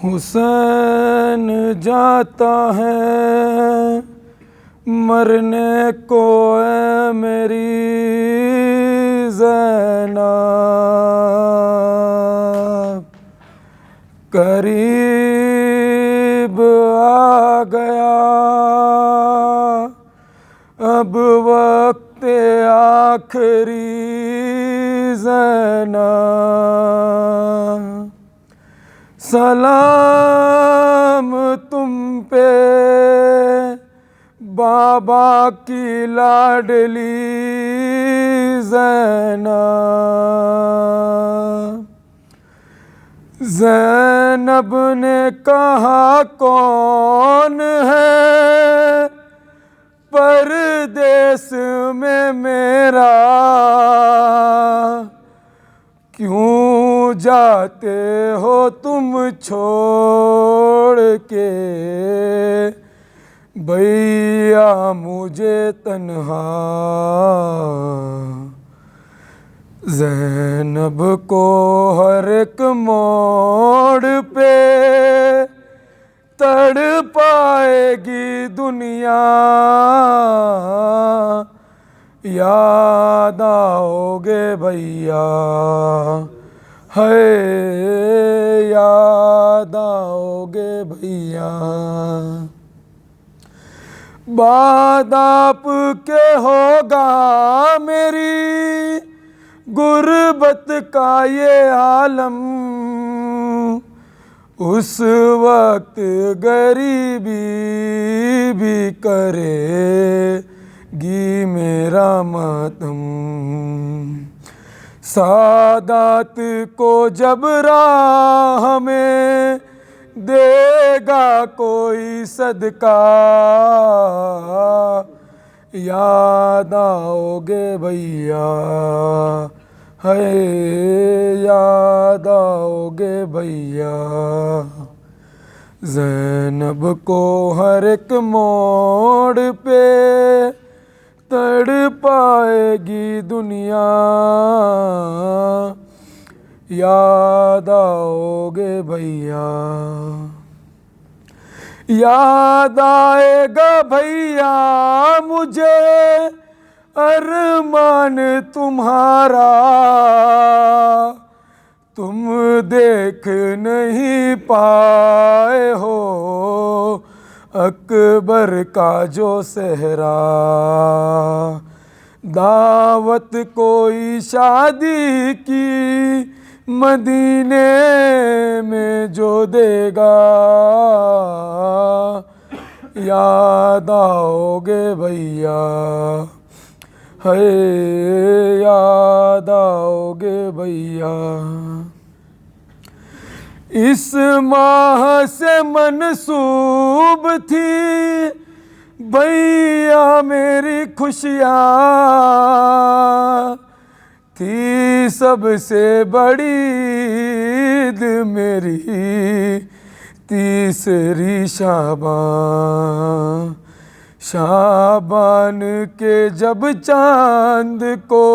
حسین جاتا ہے مرنے کو اے میری زینب، قریب آ گیا اب وقت آخری زینب، سلام تم پہ بابا کی لاڈلی زینب۔ زینب نے کہا کون ہے پردیس میں میرا، کیوں جاتے ہو تم چھوڑ کے بھیا مجھے تنہا۔ زینب کو ہر ایک موڑ پہ تڑ پائے گی دنیا، یاد آؤ گے بھیا ہے، یاد آؤ گے بھیا۔ بعد آپ کے ہوگا میری غربت کا یہ عالم، اس وقت غریبی بھی کرے گی میرا ماتم۔ سادات کو جب راہ میں دے گا کوئی صدقہ، یاد آؤ گے بھیا ہے، یاد آؤ گے بھیا۔ زینب کو ہر ایک موڑ پہ تڑ پائے گی دنیا، یاد آؤ گے بھیا، یاد آئے گا بھیا مجھے ارمان تمہارا، تم دیکھ نہیں پائے ہو اکبر کا جو صحرا، دعوت کوئی شادی کی مدینے میں جو دے گا، یاد آؤ گے بھیا ہے، یاد آؤ گے بھیا۔ اس ماہ سے منسوب تھی بھیا میری خوشیاں، تھی سب سے بڑی عید میری تیسری شعبان، شعبان کے جب چاند کو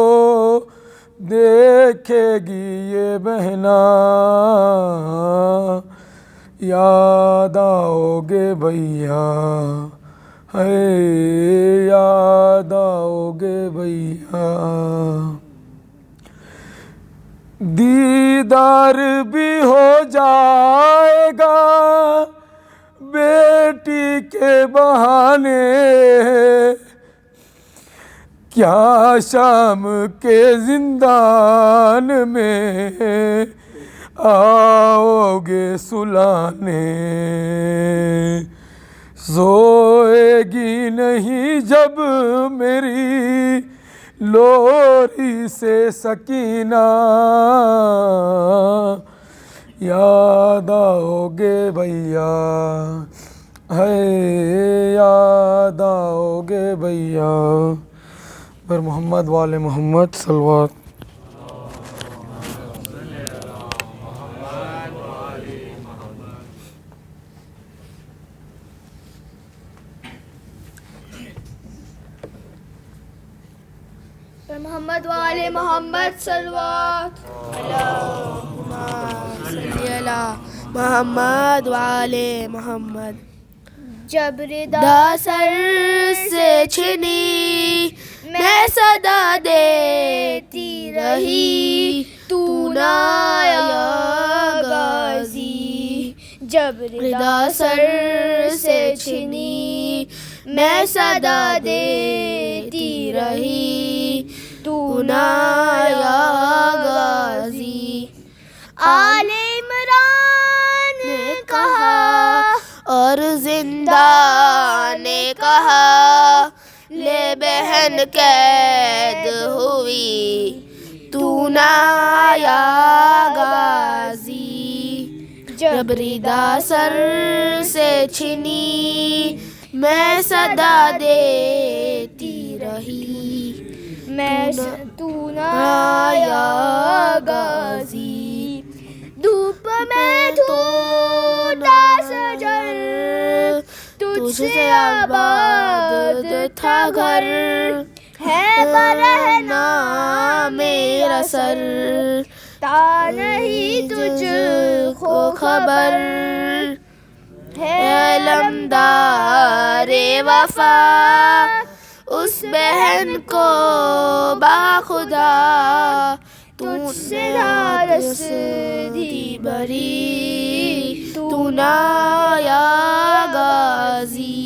دیکھے گی یہ بہنا، یاد آؤ گے بھیا ہے، یاد آؤ گے بھیا۔ دیدار بھی ہو جائے گا بیٹی کے بہانے، کیا شام کے زندان میں آؤ گے سلانے، سوئے گی نہیں جب میری لوری سے سکینہ، یاد آؤ گے بھیا ہے، یاد آؤ گے بھیا۔ پر محمد والے محمد صلوات۔ محمد وآل محمد صلوات اللہم صلی علی محمد وآل محمد. جب ردا سر سے چھنی میں صدا دیتی رہی تو نہ آیا غازی. جب ردا سر سے چھنی میں صدا دیتی رہی تو نہ آیا غازی. آل عمران نے کہا اور زندہ نے کہا لے بہن قید ہوئی تو نہ آیا غازی. جب ردا سر سے چھنی میں صدا دیتی رہی میں تو نہ آیا غازی. دھوپ میں دھوتا سجر تجھ سے آباد تھا گھر ہے برہنا میرا سر تا نہیں تجھ کو خبر ہے علمدار وفا اس بہن کو باخدا تجھ سے دارس دی بری تو نہ آیا غازی.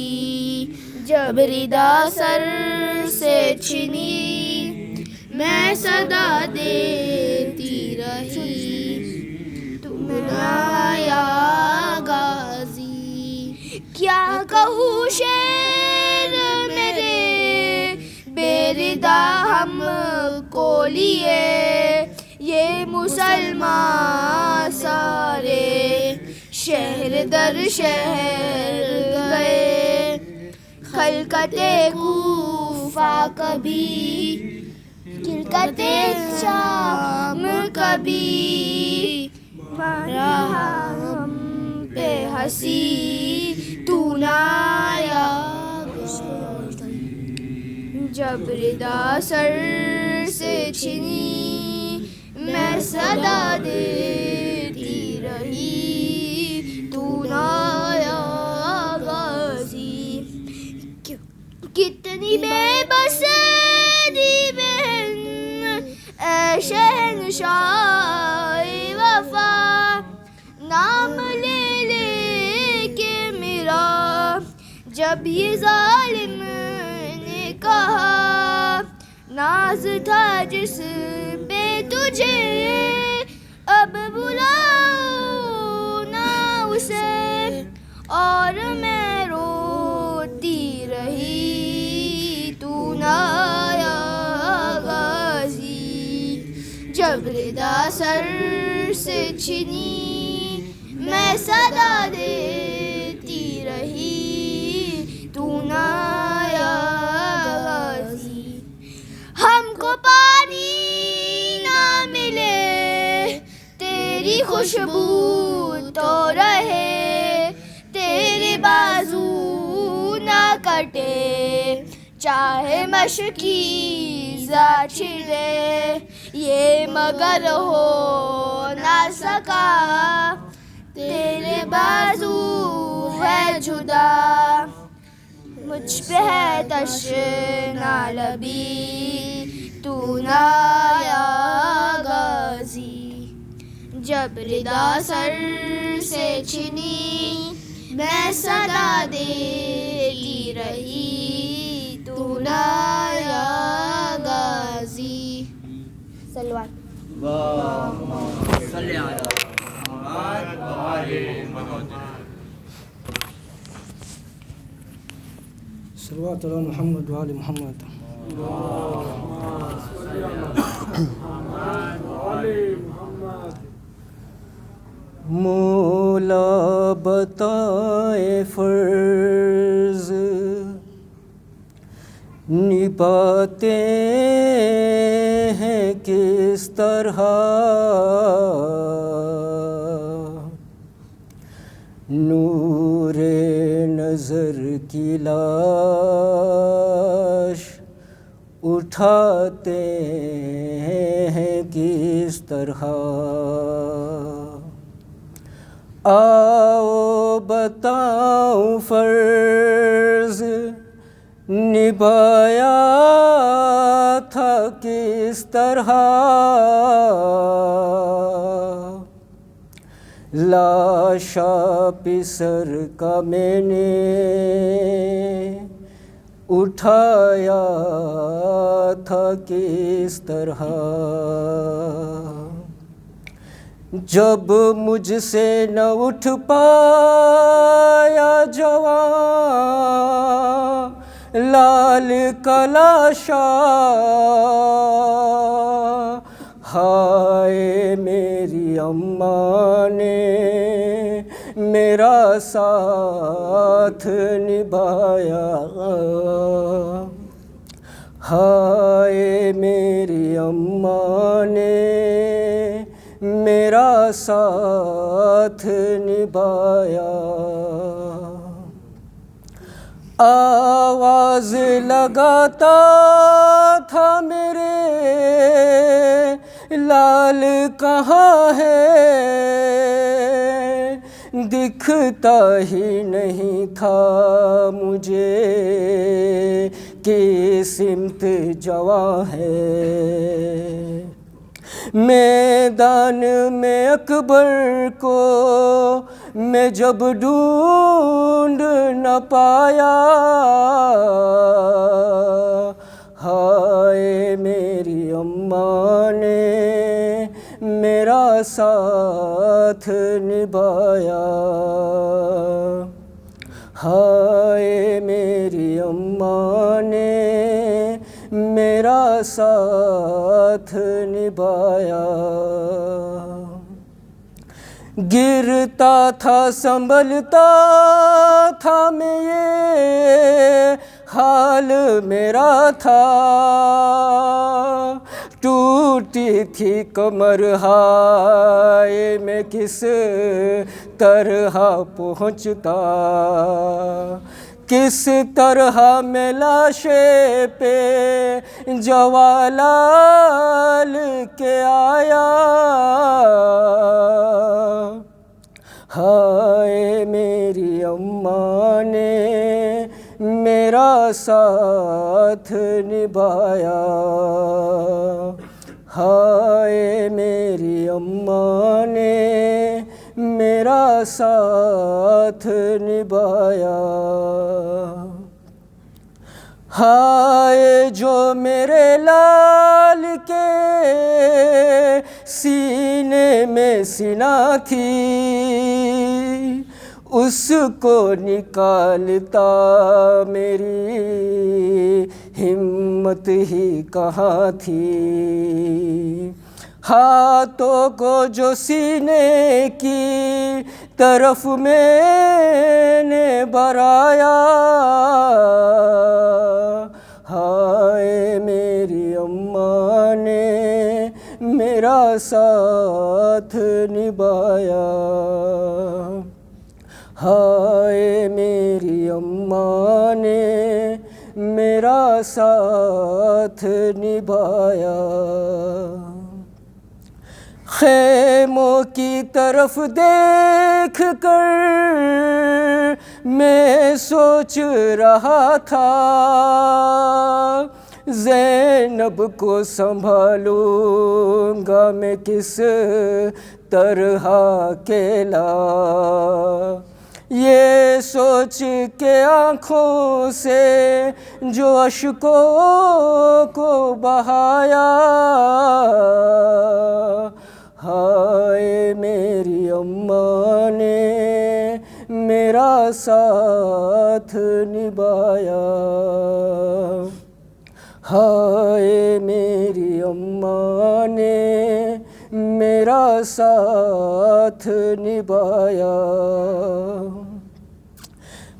جب ردا سر سے چھنی میں صدا دیتی رہی تو نہ آیا غازی. کیا کہوں شعر میرے بے ردا ہم کو لیے یہ مسلمان سارے شہر در شہر گئے. خلقت کوفہ کبھی خلقت شام کبھی رہا ہم پہ ہنسی تو نہ آیا. جب ردا سر سے چھنی میں صدا دیتی رہی تو نہ آیا غازی. کتنی بے بس دی بہن اے شہنشاہ وفا نام لے لے کے میرا جب یہ ظالم نے کہا ناز تھا جس پہ تجھے اب بلاؤ نہ اسے اور میں روتی رہی تو نہ آیا غازی. جب ردا سر سے چھنی میں صدا دیتی رہی تو نہ آیا غازی. ہم کو پانی نہ ملے تیری خوشبو تو رہے تیرے بازو نہ کٹے چاہے مشکی زا چھڑے یہ مگر ہو نہ سکا تیرے بازو ہے جدا مجھ پہ ہے تشنا لبی تو نہ آیا غازی. جب ردا سر سے چھنی میں صدا دیتی رہی تو نہ آیا غازی. صلوات صلی علی محمد وآل محمد. صلوات علی محمد وآل محمد. مولا بتائے فرض نبھاتے ہیں کس طرح نور نظر کی لاش اٹھاتے ہیں کس طرح؟ آؤ بتاؤں فرض نبھایا تھا کس طرح؟ لاشا پسر کا میں نے اٹھایا تھا کس طرح؟ جب مجھ سے نہ اٹھ پایا جوان لال کا لاشا، ہائے میری اماں نے میرا ساتھ نبھایا، ہائے میری اماں نے میرا ساتھ نبھایا۔ آواز لگاتا تھا میرے لال کہاں ہے، دکھتا ہی نہیں تھا مجھے کہ سمت جواں ہے۔ میدان میں اکبر کو میں جب ڈھونڈ نہ پایا، ہائے میری اماں نے میرا ساتھ نبھایا، ہائے میری اماں نے میرا ساتھ نبھایا۔ گرتا تھا سنبھلتا تھا میں یہ حال میرا تھا، ٹوٹی تھی کمر ہائے میں کس طرح پہنچتا، کس طرح میں لاشے پہ جوالال کے آیا، ہائے میری اماں نے میرا ساتھ نبھایا، ہائے میری اماں نے میرا ساتھ نبھایا۔ ہائے جو میرے لال کے سینے میں سینہ تھی، اس کو نکالتا میری ہمت ہی کہاں تھی، ہاتھوں کو جو سینے کی طرف میں نے بڑھایا، ہائے میری اماں نے میرا ساتھ نبھایا، ہائے میری اماں نے میرا ساتھ نبھایا۔ خیموں کی طرف دیکھ کر میں سوچ رہا تھا، زینب کو سنبھالوں گا میں کس طرح اکیلا، یہ سوچ کے آنکھوں سے جو اشکوں کو بہایا، ہائے میری اماں نے میرا ساتھ نبھایا، ہائے میری اماں نے میرا ساتھ نبھایا۔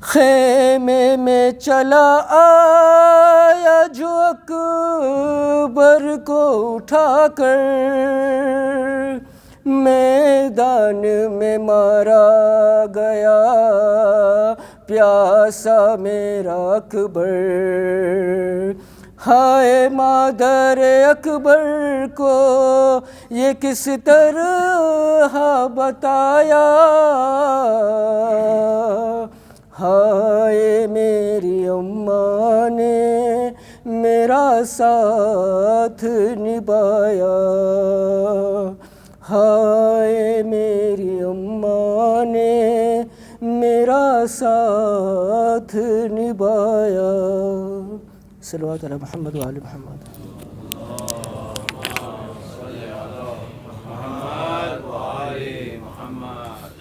خیمے میں چلا آیا جو اکبر کو اٹھا کر، میدان میں مارا گیا پیاسا میرا اکبر، ہائے مادر اکبر کو یہ کس طرح بتایا، ہائے میری اماں نے میرا ساتھ نبھایا، ہائے میری اماں نے میرا ساتھ نبھایا۔ صلوات علی محمد و آل محمد۔ محمد و آل محمد۔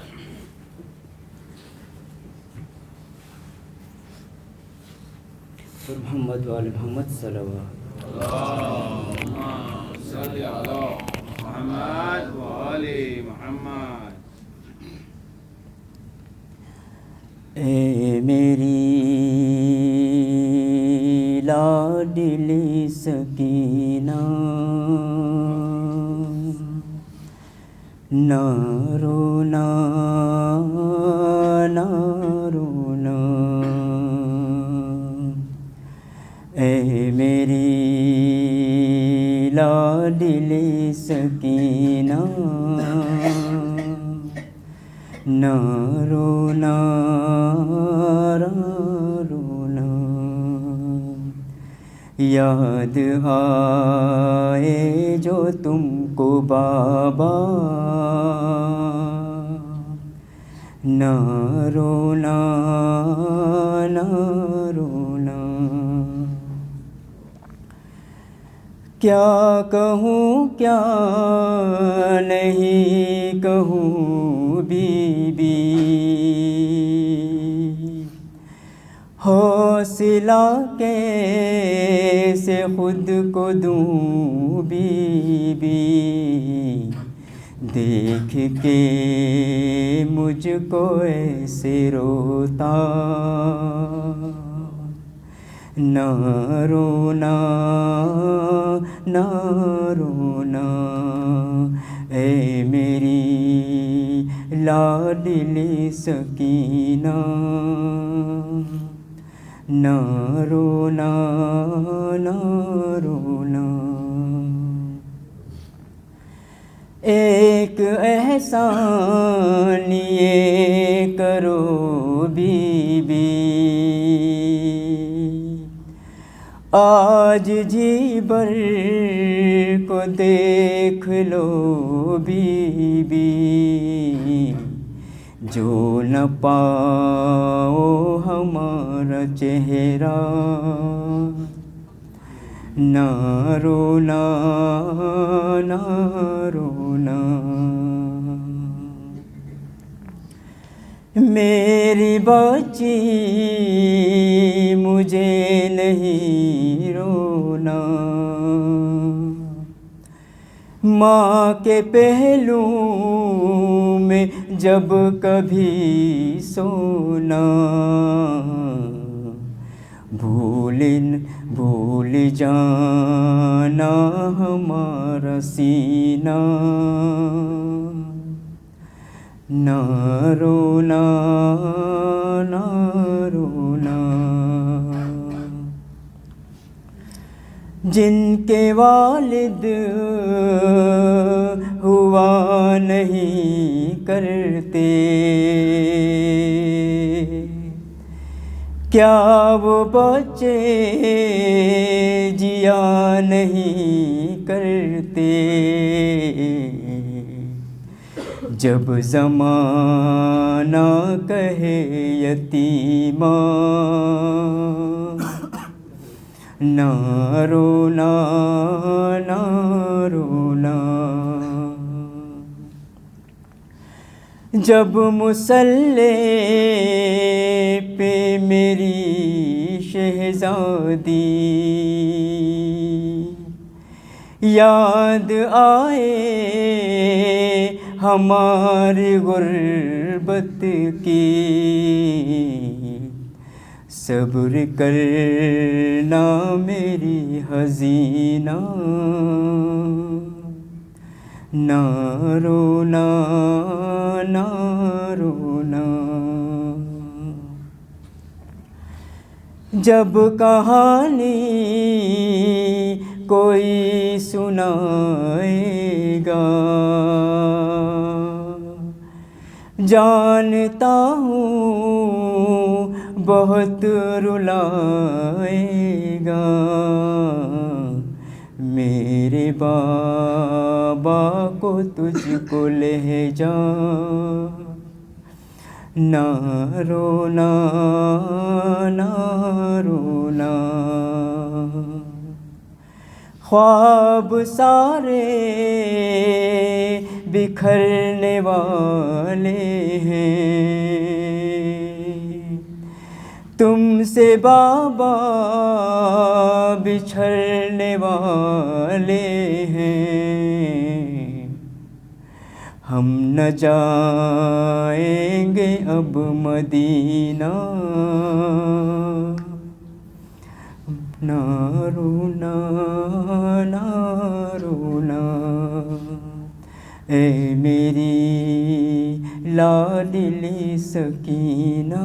محمد و آل محمد صلوات۔ اللہم صلی علی محمد و آل محمد۔ اے میری لاڈلی سکینہ، نہ رونا نہ رونا، اے میری لاڈلی سکینہ، نہ رونا رونا، یاد آئے جو تم کو بابا، نہ رونا نہ رونا، کیا کہوں کیا نہیں کہوں بی بی، حوصلہ کیسے خود کو دوں بی بی، دیکھ کے مجھ کو ایسے روتا، نہ رونا نہ رونا، اے میری لاڈلی سکینہ، نہ رونا نہ رونا، ایک احسان یہ کرو بی بی، آج جی بر کو دیکھ لو بی بی، جو نہ پاؤ ہمارا چہرہ، نہ رونا نہ رونا، میری بچی مجھے نہیں رونا، ماں کے پہلو میں جب کبھی سونا، بھول جانا ہمارا سینہ، نہ رونا نہ رونا، جن کے والد ہوا نہیں کرتے، کیا وہ بچے جیا نہیں کرتے، جب زمانہ کہے یتیمہ، نہ رونا نہ رونا، جب مصلی پہ میری شہزادی یاد آئے ہماری غربت کی، صبر کرنا میری حزینہ، نہ رونا نہ رونا، جب کہانی کوئی سنائے گا جانتا ہوں بہت رلائے گا میرے بابا کو تجھ کو لہجہ نہ رونا نہ رونا خواب سارے بکھرنے والے ہیں تم سے بابا بچھڑنے والے ہیں ہم نہ جائیں گے اب مدینہ نہ رونا نہ رونا اے میری لاڈلی سکینہ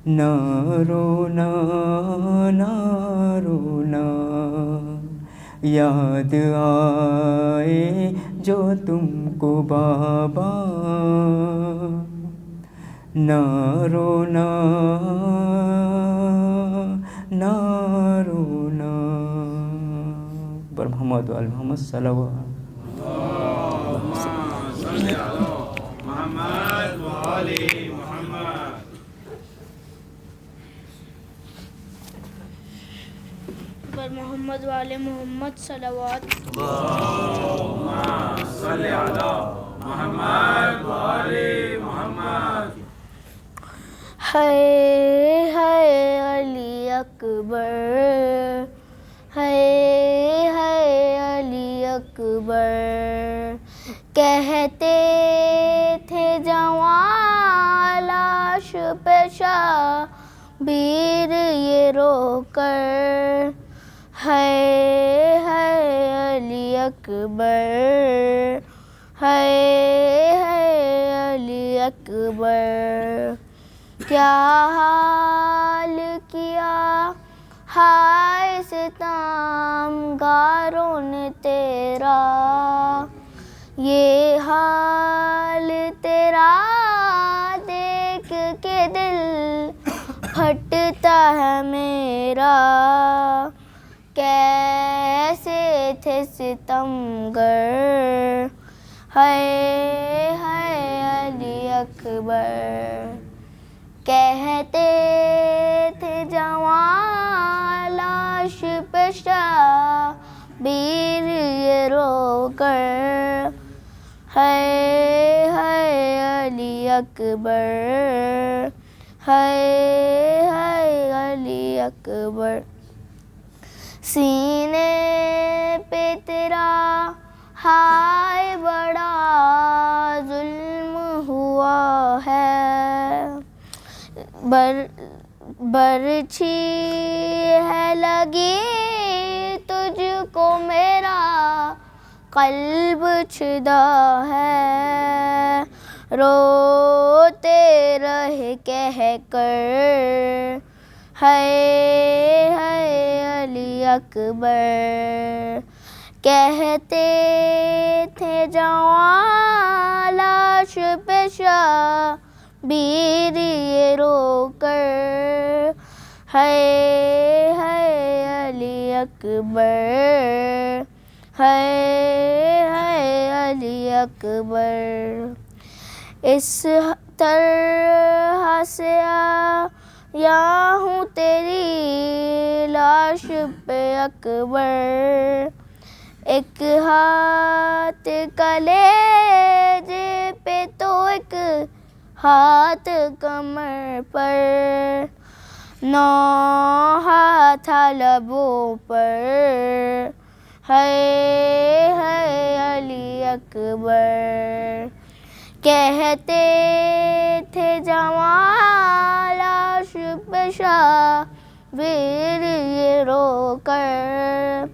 نہ رونا نہ رونا یاد آئے جو تم کو بابا نہ رونا نہ رونا پر محمد وآل محمد صلوات پر محمد والے محمد صلوات ہے علی اکبر ہے علی اکبر کہتے تھے جوان لاش پہ شبیر یہ رو کر ہے علی اکبر ہے علی اکبر کیا حال کیا ہائے ستمگاروں نے تیرا یہ حال تیرا دیکھ کے دل پھٹتا ہے میرا کیسے تھے ستمگر ہے علی اکبر کہتے تھے جوان لاش پہ شبیر یہ رو کر ہے علی اکبر ہے علی اکبر سینے پہ تیرا ہائے بڑا ظلم ہوا ہے برچھی ہے لگی تجھ کو میرا قلب چھدا ہے روتے رہ کہہ کر ہے علی اکبر کہتے تھے جوان لاش پہ شبیر یہ رو کر ہے علی اکبر ہے علی اکبر اس طرح سے یا ہوں تیری لاش پہ اکبر ایک ہاتھ کلیجے پہ تو ایک ہاتھ کمر پر نو ہاتھ لبوں پر ہے علی اکبر کہتے تھے جوان لاش پہ شبیر یہ رو کر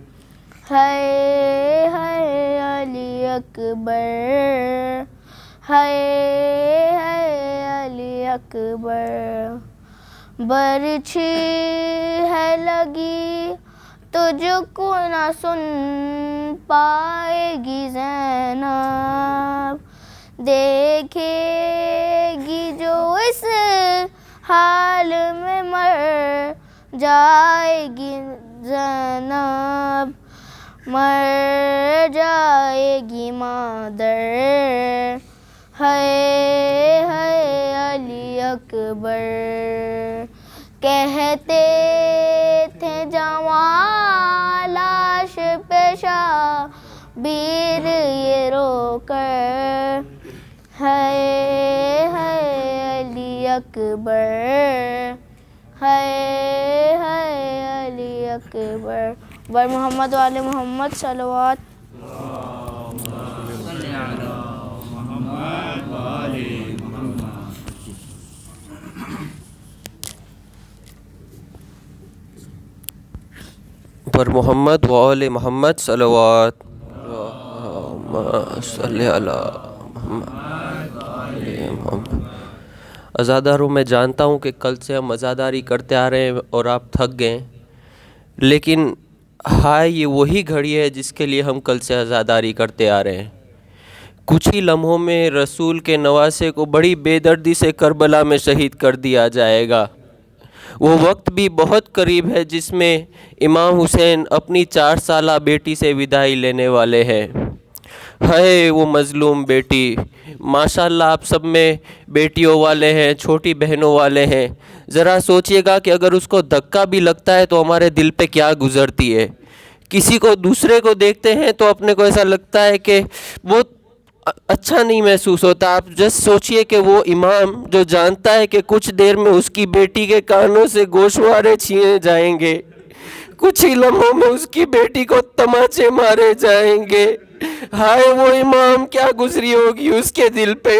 ہے علی اکبر ہے علی اکبر برچھی ہے لگی تجھ کو نہ سن پائے گی زینب، دیکھے گی جو اس حال میں مر جائے گی زینب، مر جائے گی مادر، ہے علی اکبر۔ کہتے تھے جوان لاش پیشہ بیر یہ رو کر، ہے علی اکبر، ہے علی اکبر۔ بر محمد و آل محمد صلوات۔ پر محمد و آل محمد صلوات۔ اللہم صلی علی محمد۔ عزاداروں، میں جانتا ہوں کہ کل سے ہم عزاداری کرتے آ رہے ہیں اور آپ تھک گئے، لیکن یہ وہی گھڑی ہے جس کے لیے ہم کل سے عزاداری کرتے آ رہے ہیں۔ کچھ ہی لمحوں میں رسول کے نواسے کو بڑی بے دردی سے کربلا میں شہید کر دیا جائے گا۔ وہ وقت بھی بہت قریب ہے جس میں امام حسین اپنی 4 سالہ بیٹی سے وداعی لینے والے ہیں۔ ہے وہ مظلوم بیٹی، ماشاءاللہ آپ سب میں بیٹیوں والے ہیں، چھوٹی بہنوں والے ہیں، ذرا سوچئے گا کہ اگر اس کو دھکا بھی لگتا ہے تو ہمارے دل پہ کیا گزرتی ہے۔ کسی کو دوسرے کو دیکھتے ہیں تو اپنے کو ایسا لگتا ہے کہ بہت اچھا نہیں محسوس ہوتا۔ آپ جسٹ سوچئے کہ وہ امام جو جانتا ہے کہ کچھ دیر میں اس کی بیٹی کے کانوں سے گوشوارے چھینے جائیں گے، کچھ ہی لمحوں میں اس کی بیٹی کو تماچے مارے جائیں گے، ہائے وہ امام کیا گزری ہوگی اس کے دل پہ۔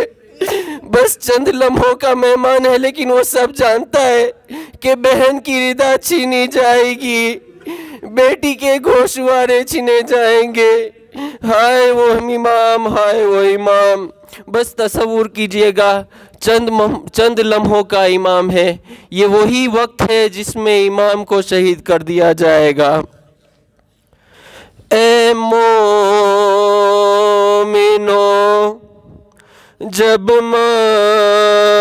بس چند لمحوں کا مہمان ہے، لیکن وہ سب جانتا ہے کہ بہن کی رضا چھینی جائے گی، بیٹی کے گوشوارے چھینے جائیں گے۔ ہائے وہ امام، ہائے وہ امام۔ بس تصور کیجئے گا چند لمحوں کا امام ہے، یہ وہی وقت ہے جس میں امام کو شہید کر دیا جائے گا۔ اے مومنو جب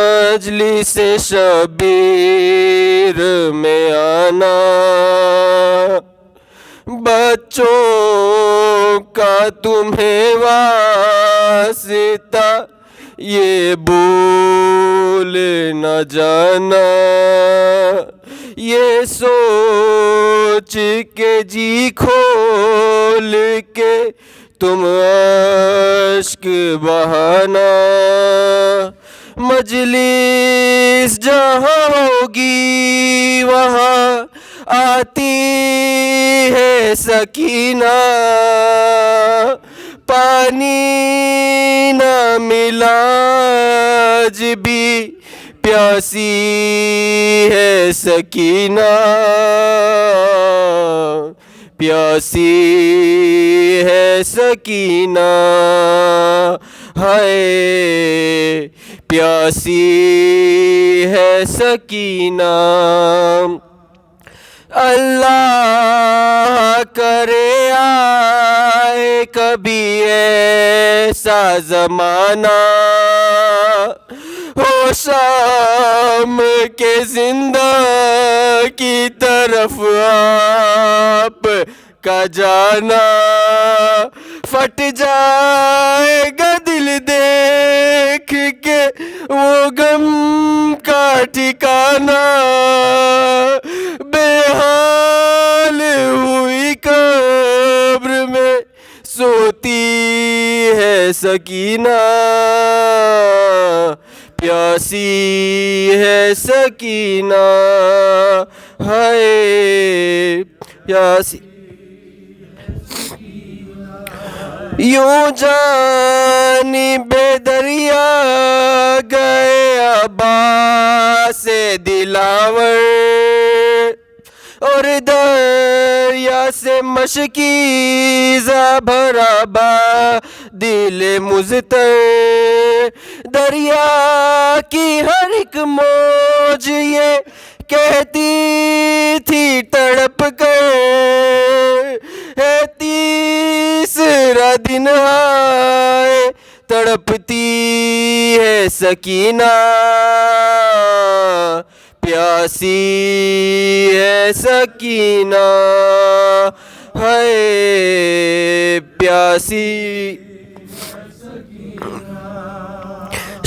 مجلس شبیر میں آنا، بچوں کا تمہیں واسطہ یہ بھول نہ جانا، یہ سوچ کے جی کھول کے تم اشک بہانا، مجلس جہاں ہوگی وہاں آتی ہے سکینہ، پانی نہ ملا آج بھی پیاسی ہے سکینہ، پیاسی ہے سکینہ، ہائے پیاسی ہے سکینہ۔ اللہ کرے آئے کبھی ایسا زمانہ، ہو شام کے زندہ کی طرف آپ کا جانا، پھٹ جائے گا دل دیکھ کے وہ غم کا ٹھکانہ، بے حال ہوئی قبر میں سوتی ہے سکینہ، پیاسی ہے سکینہ، ہائے پیاسی۔ یوں جانب دریا گئے عباس دلاور، اور دریا سے مشکیزہ بھرا با دل مضطر، دریا کی ہر ایک موج یہ کہتی تھی تڑپ کر ہے تیسرا دن آئے تڑپتی ہے سکینہ پیاسی ہے سکینہ ہے پیاسی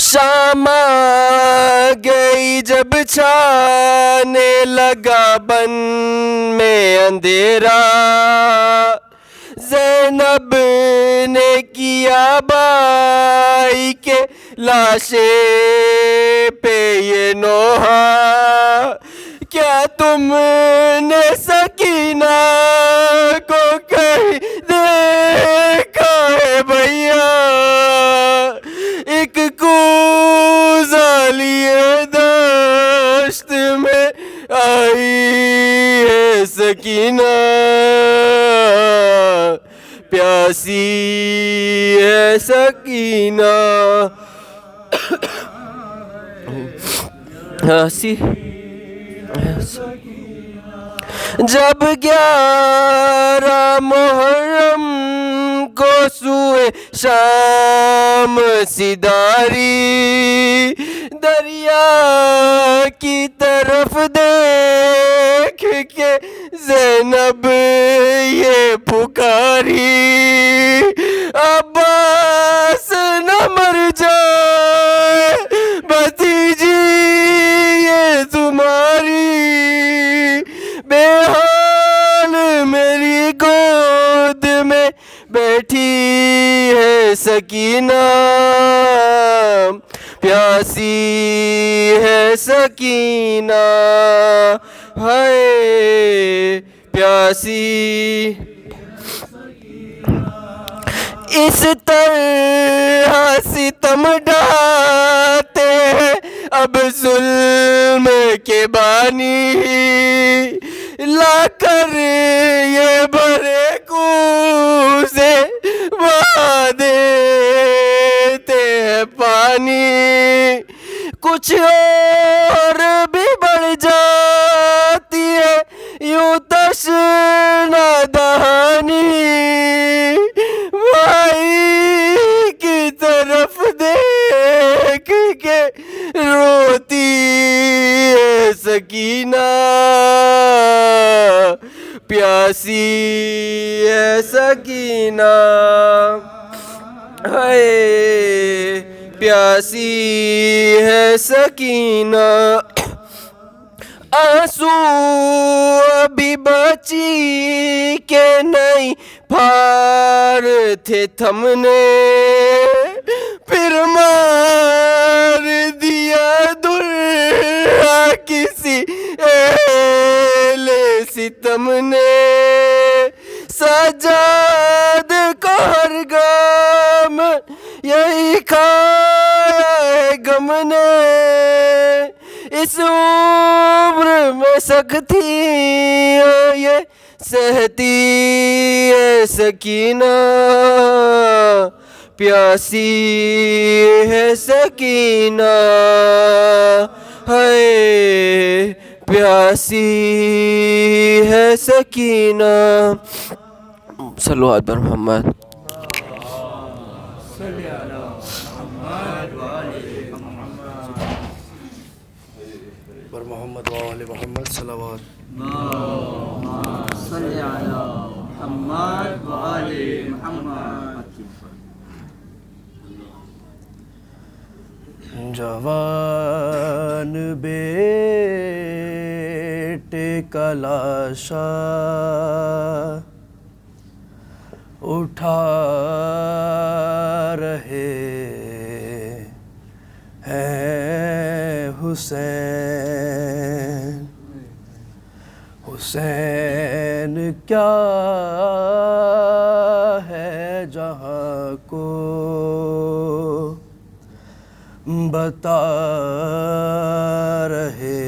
شام آ گئی جب چھانے لگا بن میں اندھیرا زینب نے کیا بائی کے لاشے پہ یہ نوحہ کیا تم نے سکینہ کو کہیں دیکھا ہے بھیا ایک کوزہ لیے دشت میں آئی ہے سکینہ پیاسی ہے سکینہ پیاسی جب 11 محرم کو سوئے شام سداری دریا کی طرف دیکھ کے زینب یہ پکاری عباس نہ مر جائے بھتیجی یہ تمہاری بے حال میری گود میں بیٹھی ہے سکینہ پیاسی ہے سکینہ ہے پیاسی اس طرح ستم ڈھاتے ہیں اب ظلم کے بانی لا کر یہ بھرے کوزے وہاں دیتے ہیں پانی کچھ اور بھی بڑھ جاتی ہے یوں تشنہ دہانی بھائی کی طرف دیکھ کے روتی ہے سکینہ پیاسی ہے سکینہ ہے پیاسی ہے سکینہ آنسو ابھی بچی کے نہیں پھار تھے تھمنے پھر مار دیا درا کسی اہل ستم نے سجاد کو ہر گام یہی کھایا ہے غم نے اس عمر میں سکتی یہ سہتی ہے سکینہ پیاسی ہے سکینہ ہے پیاسی ہے سکینہ صلوات بر محمد پر محمد و آل محمد صلوات صلی علی محمد و آل محمد جوان بیٹے کا لاشا اٹھا رہے ہیں حسین حسین کیا ہے جہاں کو بتا رہے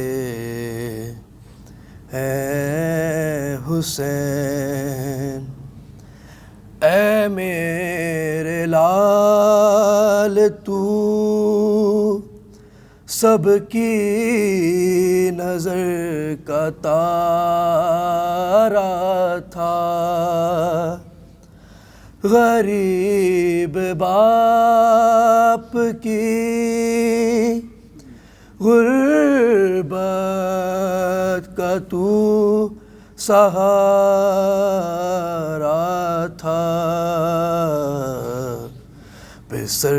ہیں حسین اے میرے لال تو سب کی نظر کا تارا تھا، غریب باپ کی غربت کا تو سہارا تھا، پسر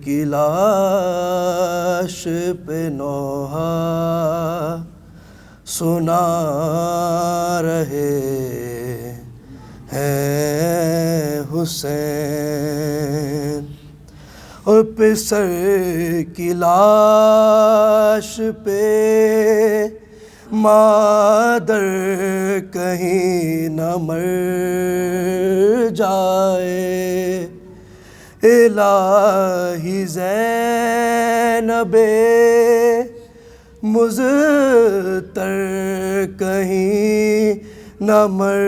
کی لاش پہ نوحہ سنا رہے ہیں حسین، اور پسر کی لاش پہ مادر کہیں نہ مر جائے، الہی زینب مزتر کہیں نہ مر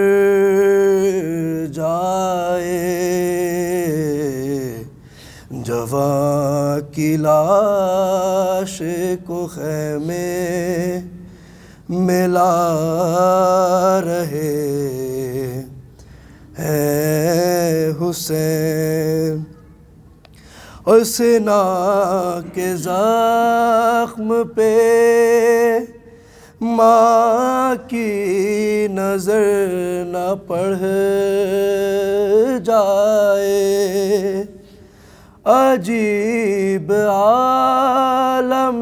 جائے، جوان کی لاش کو خیمے ملا رہے ہیں حسین، اور سینا کے زخم پہ ماں کی نظر نہ پڑ جائے، عجیب عالم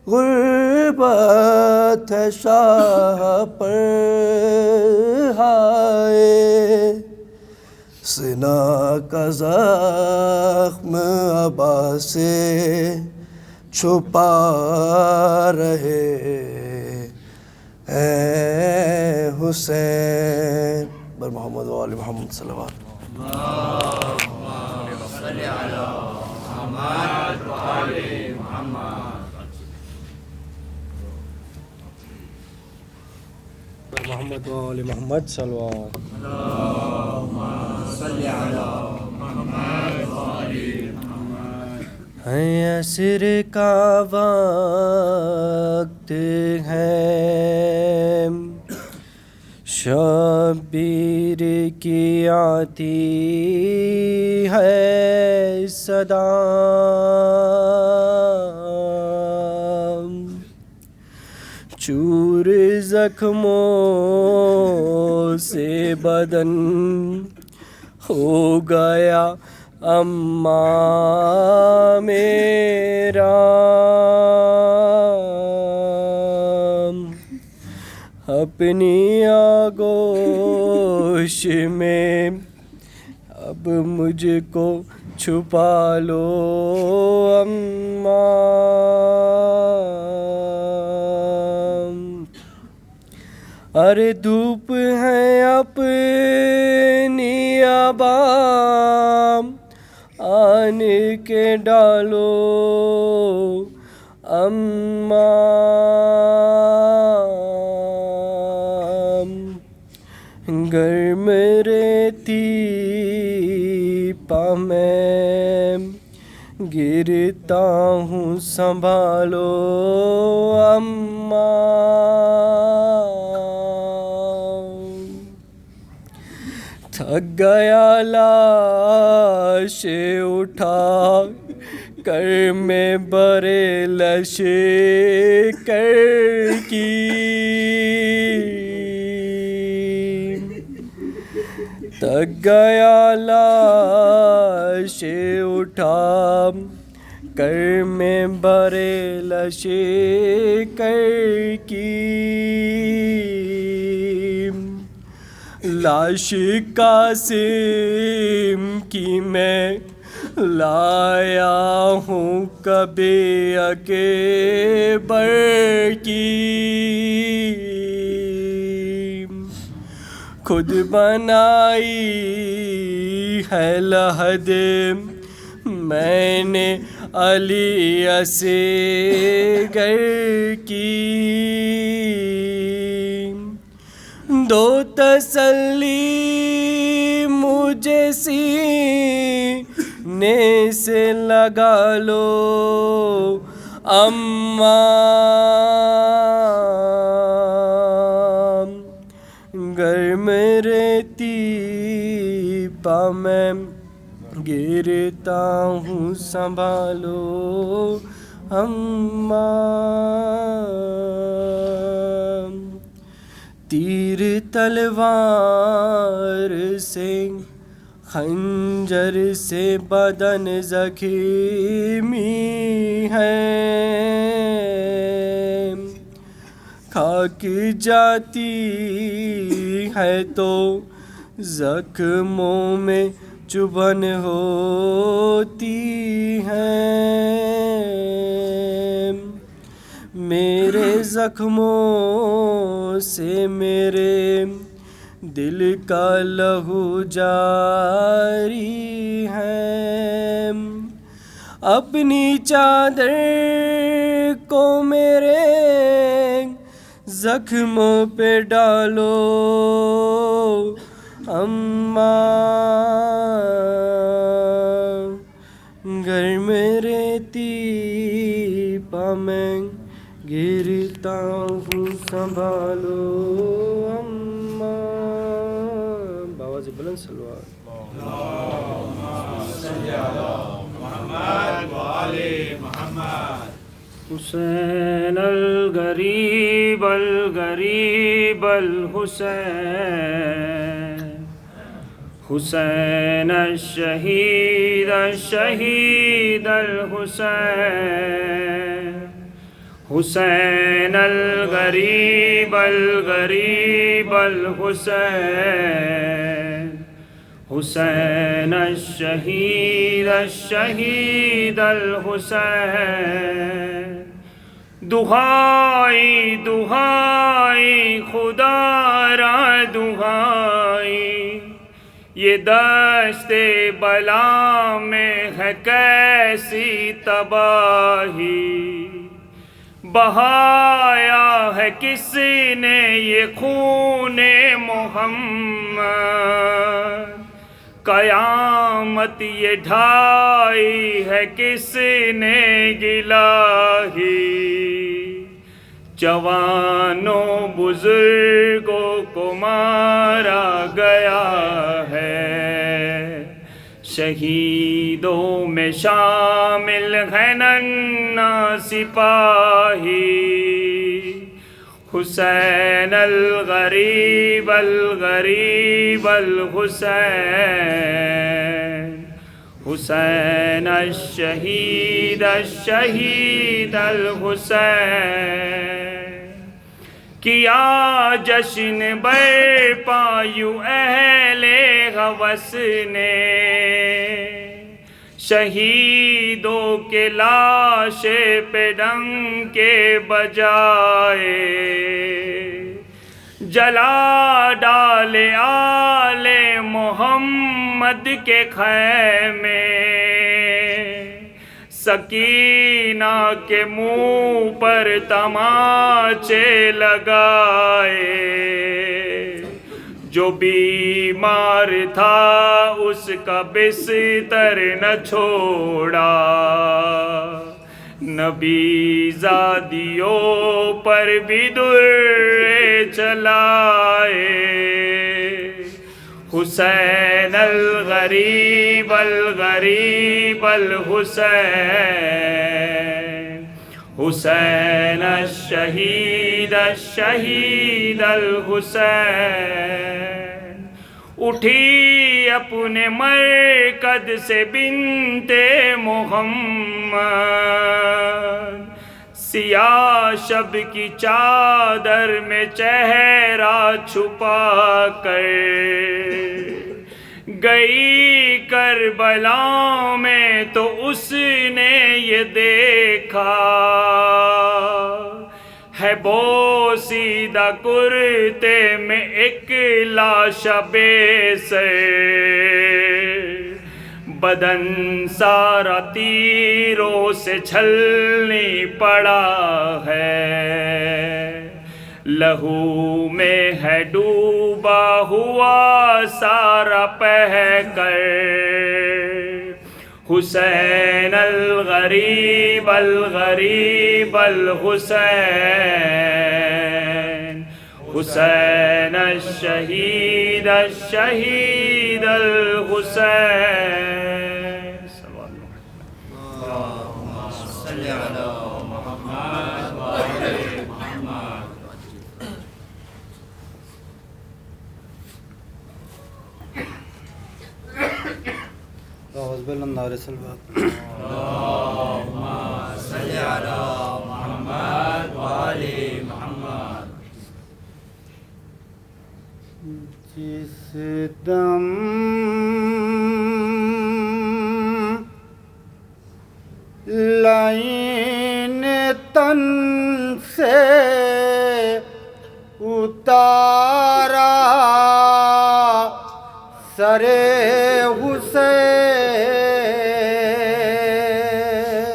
غربت ہے شاہ پر ہائے، سنا کا زخم عبا سے چھپا رہے ہیں حسین، بر محمد و آل محمد صلوات۔ محمد و آل محمد صلوات۔ عصر کا وقت ہے، شبیر کی آتی ہے صدا، چور زخموں سے بدن ہو گیا اماں میرا، اپنی آغوش میں اب مجھ کو چھپا لو اماں، ارے دھوپ ہے اپنی عبام آن کے ڈالو اماں، گرم ریتی پا میں گرتا ہوں سنبھالو اماں، تھک گیا لاش اٹھا کر میں برے لشکر کی، تھک گیا لاش اٹھا کر میں برے لشکر کی، لاش قاسم کی میں لایا ہوں کبھی اکبر کی، خود بنائی ہے لحد میں نے علی اصغر کی، دو تسلی مجھے سینے سینے سے لگا لو اماں، گر میں رہتی پا میں گرتا ہوں سنبھالو اماں، تیر تلوار سے خنجر سے بدن زخمی ہے، کھاک جاتی ہے تو زخموں میں چبھن ہوتی ہے، میرے زخموں سے میرے دل کا لہو جاری ہے، اپنی چادر کو میرے زخموں پہ ڈالو اماں، گھر میں رہتی پا میں گرتا ہوں سنبھالو اماں، باواز بلند سلوات۔ حسین الغریب الغریب الحسین، حسین الشہید الشہید الحسین، حسین الغریب الغریب الحسین، حسین الشہید الشہید الحسین، دہائی دہائی خدا را دہائی، یہ دشت بلا میں ہے کیسی تباہی، بہایا ہے کس نے یہ خون محمد، قیامت یہ ڈھائی ہے کس نے گلاہی، جوانوں بزرگوں کو مارا گیا ہے، شہیدوں میں شامل ہے ننھا سپاہی، حسین الغریب الغریب الحسین، حسین الشہید الشہید الحسین، کیا جشن برپا یوں اہل ہوس نے، شہیدوں کے لاشے پہ ڈنکے بجائے، جلا ڈالے آل محمد کے خیمے، سکینہ کے منہ پر تماچے لگائے، جو بیمار تھا اس کا بستر نہ چھوڑا، نبی زادیوں پر بھی درے چلائے، حسین الغریب الغریب الحسین، حسین الشہید الشہید الحسین، اٹھی اپنے مرکز سے بنت محمد، سیاہ شب کی چادر میں چہرہ چھپا کر، گئی کربلا میں تو اس نے یہ دیکھا، ہے بوسیدہ کرتے میں ایک لاش بے سر، بدن سارا تیروں سے چھلنی پڑا ہے، لہو میں ہے ڈوبا ہوا سارا پہ کر، حسین الغریب الغریب الحسین حسین الشہید الشہید الحسین صلی علی محمد وآل محمد. أعوذ بالله من النار السلوات. اللهم صل على محمد وآل محمد. جس دم لائن تن سے اتارا سر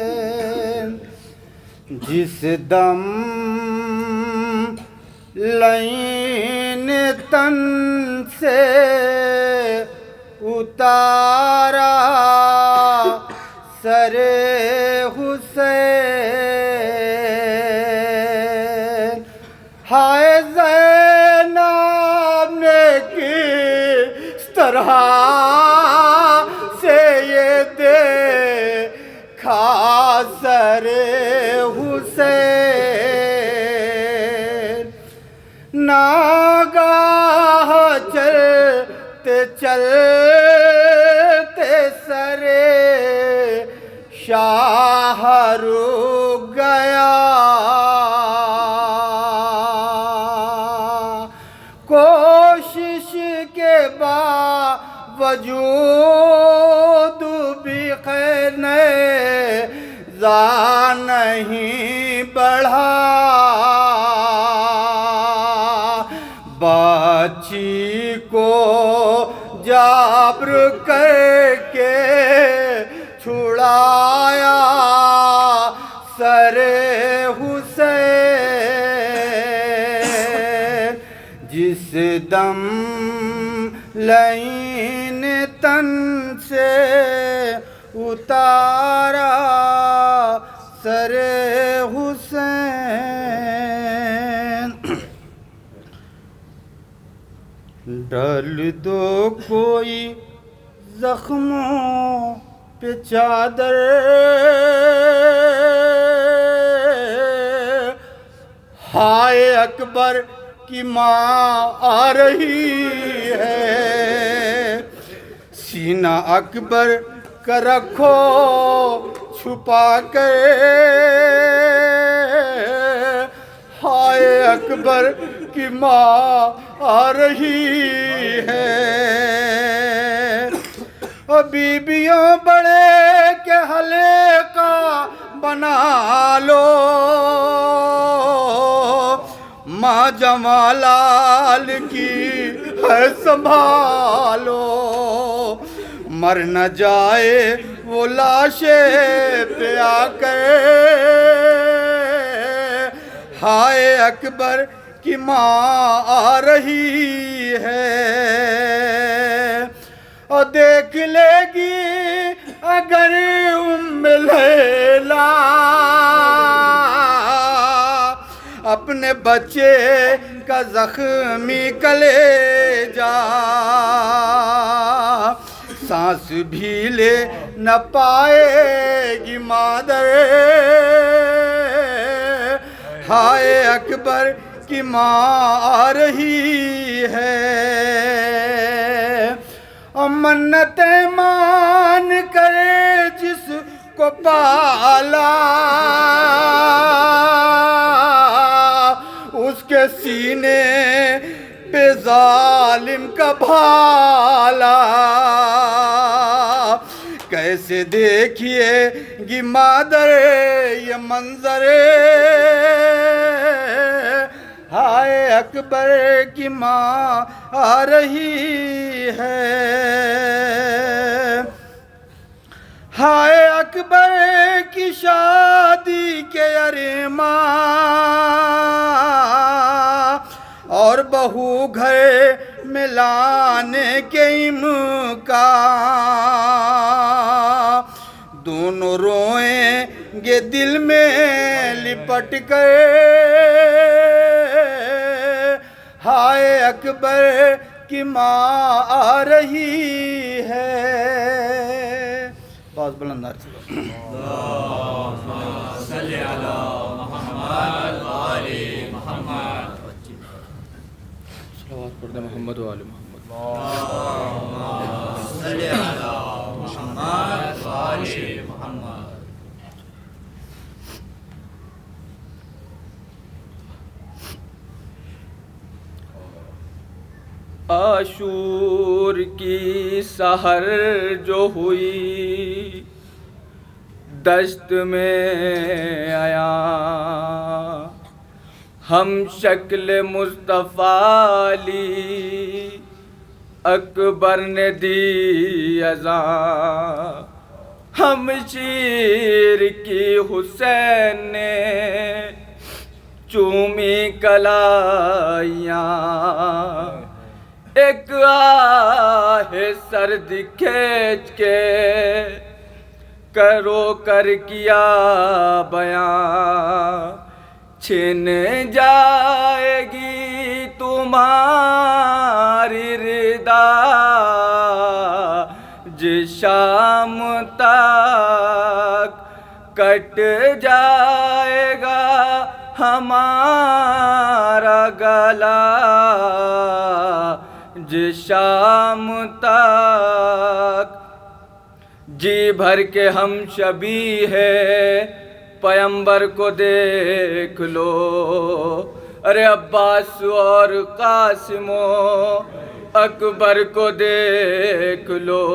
حسین جس دم لائن تن سے اتارا سر حسین ہائے زینب نے کس طرح سے یہ دیکھا سر حسین ناگاہ چلتے چلتے سر شاہ رک گیا کوشش کے باوجود بھی خیر نیزہ نہیں بڑھا بچی کو جبر کر کے چھڑایا سر حسین جس دم لائن تن سے اتارا سر حسین ڈال دو کوئی زخموں پہ چادر ہائے اکبر کی ماں آ رہی ہے سینہ اکبر کا رکھو چھپا کر ہائے اکبر کی ماں آ رہی ہے بیبیوں بڑے کے حلقہ بنا لو ماں جمالال کی ہے سنبھالو مر نہ جائے وہ لاشیں پہ آ کر ہائے اکبر کی ماں آ رہی ہے اور دیکھ لے گی اگر ام لیلا اپنے بچے کا زخمی کلیجا سانس بھی لے نہ پائے گی مادر ہائے اکبر کی ماں آ رہی ہے اور منتیں مان کرے جس کو پالا اس کے سینے پہ ظالم کا بھالا کیسے دیکھیے گی مادر یہ منظر ہائے اکبر کی ماں آ رہی ہے ہائے اکبر کی شادی کے ارمان اور بہو گھر میں لانے کے امکان دونوں روئیں گے دل میں لپٹ کر، ہائے اکبر کی ماں آ رہی ہے. بہت بلند آواز سے صلوات پڑھتے محمد و آل محمد. عاشور کی سحر جو ہوئی دشت میں آیا، ہم شکل مصطفیٰ لی اکبر نے دی اذاں، ہم شیر کی حسین نے چومی کلائیاں، ایک آہ سرد کھینچ کے کرو کر کیا بیان، چھن جائے گی تمہاری ردا جس شام تک کٹ جائے گا ہمارا گلا، جس شام تک جی بھر کے ہم شبیہ ہے پیمبر کو دیکھ لو، ارے عباس اور قاسم و اکبر کو دیکھ لو،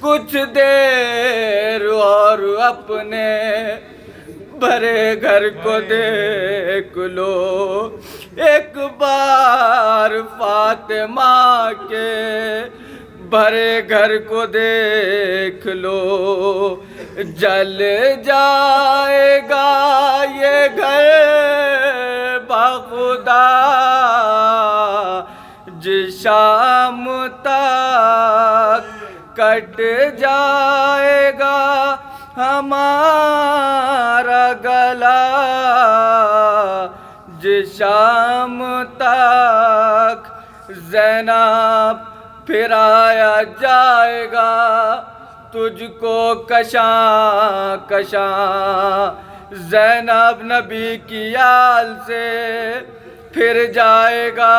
کچھ دیر اور اپنے بھرے گھر کو دیکھ لو، ایک بار فاطمہ کے بھرے گھر کو دیکھ لو، جل جائے گا یہ گھر بخدا جس شام تک کٹ جائے گا ہمارا گلا، جس شام تک زینب پھرایا جائے گا تجھ کو کشاں کشاں، زینب نبی کی آل سے پھر جائے گا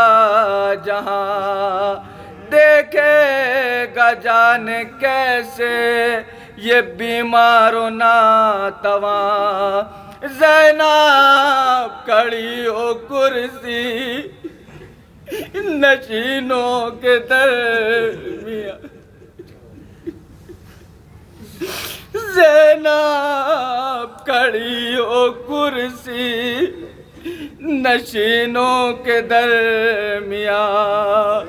جہاں، دیکھے گا جانے کیسے یہ بیمار و ناتواں، زینب کھڑی ہو کرسی نشینوں کے درمیان، زینب کھڑی ہو کرسی نشینوں کے درمیان،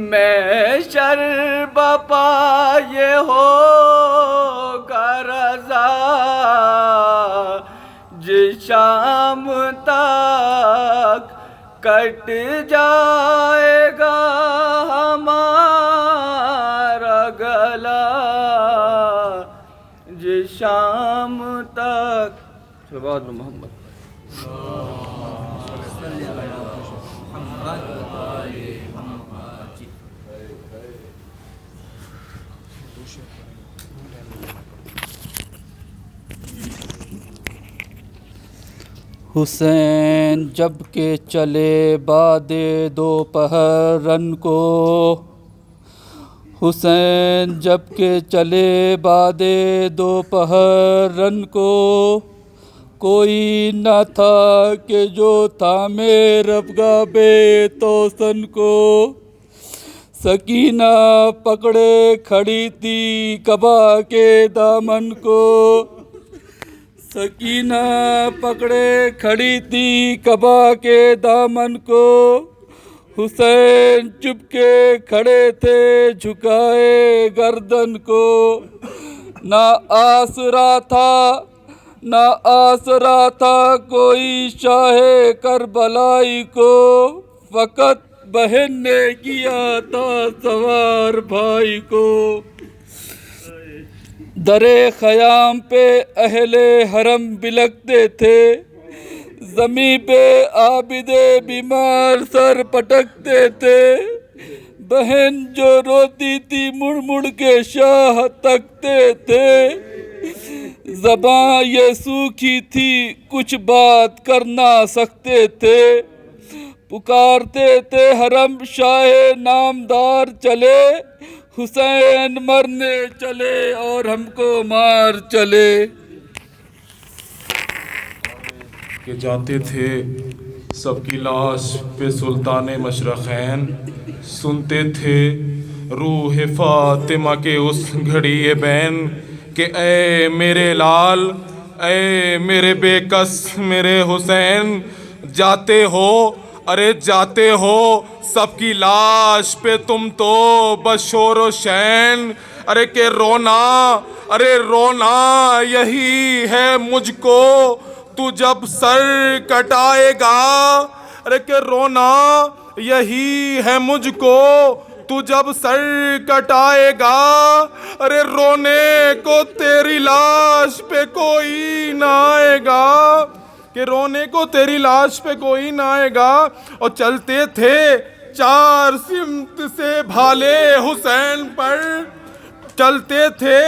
میں شرب پائے ہوگا رضا جس شام تک کٹ جائے گا ہمارا گلا، جس شام تک صلوات محمد. حسین جب کہ چلے بعد دوپہر رن کو، حسین جب کہ چلے بعد دوپہر رن کو، کوئی نہ تھا کہ جو تھامے رفگاہ بے توسن کو، سکینہ پکڑے کھڑی تھی کعبہ کے دامن کو، سکینہ پکڑے کھڑی تھی کعبہ کے دامن کو، حسین چپ کے کھڑے تھے جھکائے گردن کو، نہ آسرا تھا کوئی شاہ کربلائی کو، فقط بہن نے کیا تھا سوار بھائی کو، درے خیام پہ اہل حرم بلکتے تھے، زمیں پہ عابد بیمار سر پٹکتے تھے، بہن جو روتی تھی مڑ مڑ کے شاہ تکتے تھے، زباں یہ سوکھی تھی کچھ بات کر نہ سکتے تھے، پکارتے تھے حرم شاہ نامدار چلے، حسین مرنے چلے اور ہم کو مار چلے۔ کہ جاتے تھے سب کی لاش پہ سلطان مشرقین، سنتے تھے روح فاطمہ کے اس گھڑی بین کہ اے میرے لال، اے میرے بے کس میرے حسین، جاتے ہو، ارے جاتے ہو سب کی لاش پہ تم تو بشور و شین، ارے کہ رونا، ارے رونا یہی ہے مجھ کو تو جب سر کٹائے گا، ارے کہ رونا یہی ہے مجھ کو تو جب سر کٹائے گا، ارے رونے کو تیری لاش پہ کوئی نہ آئے گا، کہ رونے کو تیری لاش پہ کوئی نہ آئے گا۔ اور چلتے تھے چار سمت سے بھالے حسین پر، چلتے تھے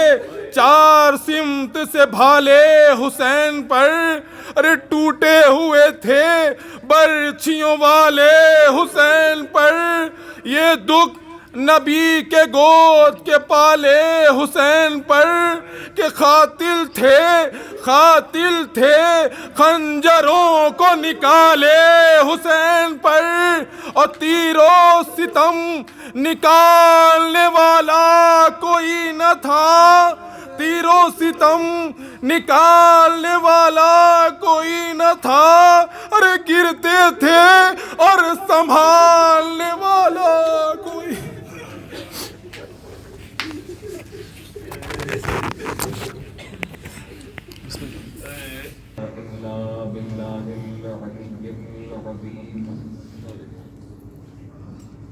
چار سمت سے بھالے حسین پر، ارے ٹوٹے ہوئے تھے برچھیوں والے حسین پر، یہ دکھ نبی کے گود کے پالے حسین پر، کہ قاتل تھے خنجروں کو نکالے حسین پر، اور تیر و ستم نکالنے والا کوئی نہ تھا، تیر و ستم نکالنے والا کوئی نہ تھا، ارے گرتے تھے اور سنبھالنے والا کوئی۔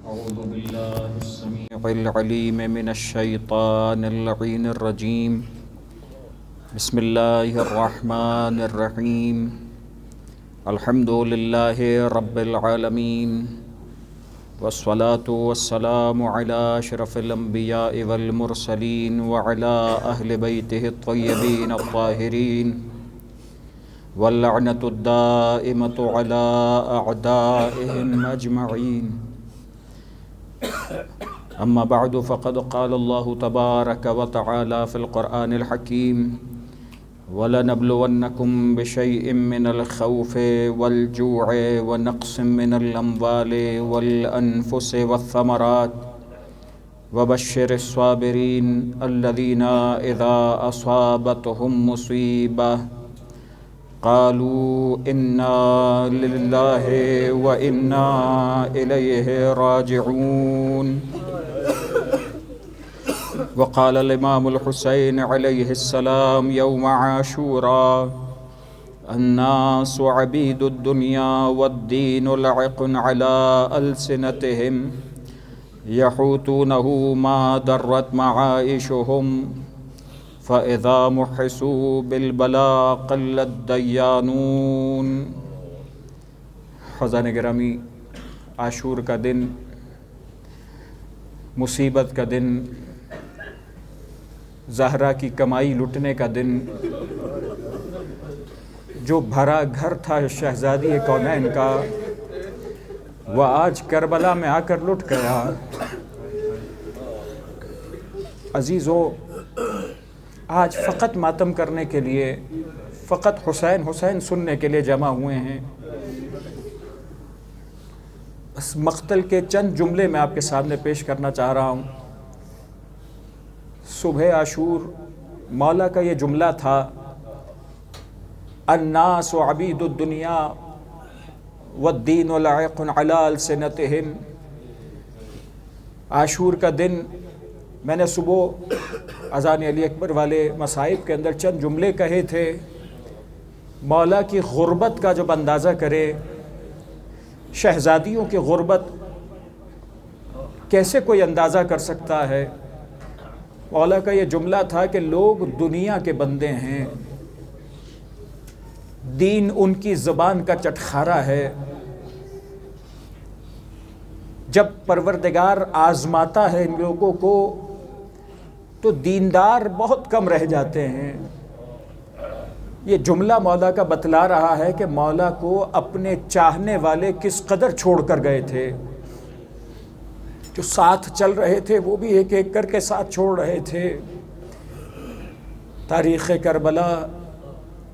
اعوذ باللہ السمیع العلیم من الشیطان اللعین الرجیم، بسم اللہ الرحمن الرحیم، الحمد للہ رب العالمین، والصلاة والسلام علی اشرف الانبیاء والمرسلین وعلی اہل بیتہ الطیبین الطاہرین، واللعنۃ الدائمۃ علی اعدائہم اجمعین۔ اما بعد فقد قال اللہ تبارک وتعالی فی القرآن الحکیم، وَلَنَبْلُوَنَّكُمْ بِشَيْءٍ مِّنَ الْخَوْفِ وَالْجُوعِ وَنَقْصٍ مِّنَ الْأَمْوَالِ وَالْأَنفُسِ وَالثَّمَرَاتِ وَبَشِّرِ الصَّابِرِينَ الَّذِينَ إِذَا أَصَابَتْهُمْ مُصِيبَةٌ قالوا إنا لله وإنا إليه راجعون۔ وقال الإمام الحسين عليه السلام يوم عاشوراء: الناس عبيد الدنيا والدين لعق على ألسنتهم يحوتونه ما درت معائشهم فَإِذَا مُحِّسُوا بِالْبَلَاءِ قَلَّ الدَّيَّانُونَ۔ حضرات گرامی، عاشور کا دن، مصیبت کا دن، زہرا کی کمائی لٹنے کا دن، جو بھرا گھر تھا شہزادی کونین کا، وہ آج کربلا میں آ کر لٹ گیا۔ عزیزو، آج فقط ماتم کرنے کے لیے، فقط حسین حسین سننے کے لیے جمع ہوئے ہیں۔ بس مقتل کے چند جملے میں آپ کے سامنے پیش کرنا چاہ رہا ہوں۔ صبح عاشور مولا کا یہ جملہ تھا: الناس عبید الدنیا والدین لعق علی السنتہم۔ عاشور کا دن، میں نے صبح اذان علی اکبر والے مصائب کے اندر چند جملے کہے تھے۔ مولا کی غربت کا جب اندازہ کرے، شہزادیوں کی غربت کیسے کوئی اندازہ کر سکتا ہے؟ مولا کا یہ جملہ تھا کہ لوگ دنیا کے بندے ہیں، دین ان کی زبان کا چٹخارا ہے، جب پروردگار آزماتا ہے ان لوگوں کو تو دیندار بہت کم رہ جاتے ہیں۔ یہ جملہ مولا کا بتلا رہا ہے کہ مولا کو اپنے چاہنے والے کس قدر چھوڑ کر گئے تھے، جو ساتھ چل رہے تھے وہ بھی ایک ایک کر کے ساتھ چھوڑ رہے تھے۔ تاریخ کربلا،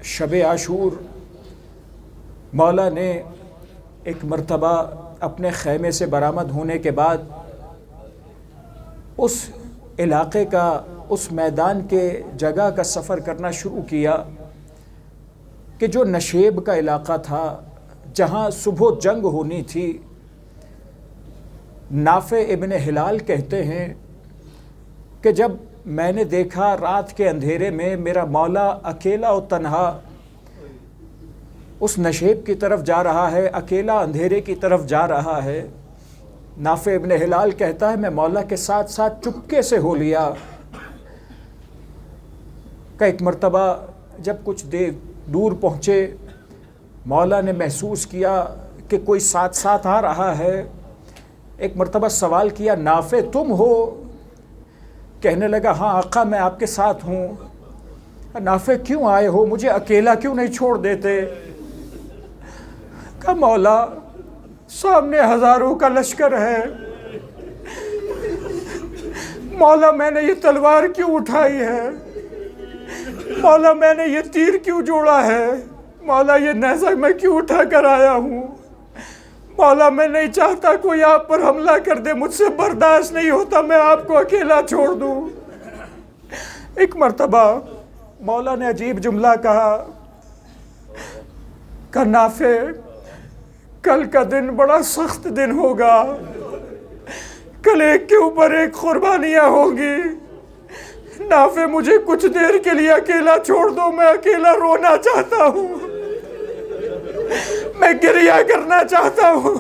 شب عاشور، مولا نے ایک مرتبہ اپنے خیمے سے برآمد ہونے کے بعد اس علاقے کا، اس میدان کے جگہ کا سفر کرنا شروع کیا کہ جو نشیب کا علاقہ تھا، جہاں صبح جنگ ہونی تھی۔ نافع ابن ہلال کہتے ہیں کہ جب میں نے دیکھا رات کے اندھیرے میں میرا مولا اکیلا و تنہا اس نشیب کی طرف جا رہا ہے، اکیلا اندھیرے کی طرف جا رہا ہے، نافع ابن ہلال کہتا ہے میں مولا کے ساتھ ساتھ چپکے سے ہو لیا کہ ایک مرتبہ جب کچھ دیر دور پہنچے، مولا نے محسوس کیا کہ کوئی ساتھ ساتھ آ رہا ہے۔ ایک مرتبہ سوال کیا، نافع تم ہو؟ کہنے لگا ہاں آقا میں آپ کے ساتھ ہوں۔ نافع کیوں آئے ہو؟ مجھے اکیلا کیوں نہیں چھوڑ دیتے؟ کہ مولا سامنے ہزاروں کا لشکر ہے، مولا میں نے یہ تلوار کیوں اٹھائی ہے، مولا میں نے یہ تیر کیوں جوڑا ہے، مولا یہ نیزہ میں کیوں اٹھا کر آیا ہوں، مولا میں نہیں چاہتا کوئی آپ پر حملہ کر دے، مجھ سے برداشت نہیں ہوتا میں آپ کو اکیلا چھوڑ دوں۔ ایک مرتبہ مولا نے عجیب جملہ کہا کہ نافع کل کا دن بڑا سخت دن ہوگا، کل ایک کے اوپر ایک قربانیاں ہوں گی، نافع مجھے کچھ دیر کے لیے اکیلا چھوڑ دو، میں اکیلا رونا چاہتا ہوں، میں گریہ کرنا چاہتا ہوں۔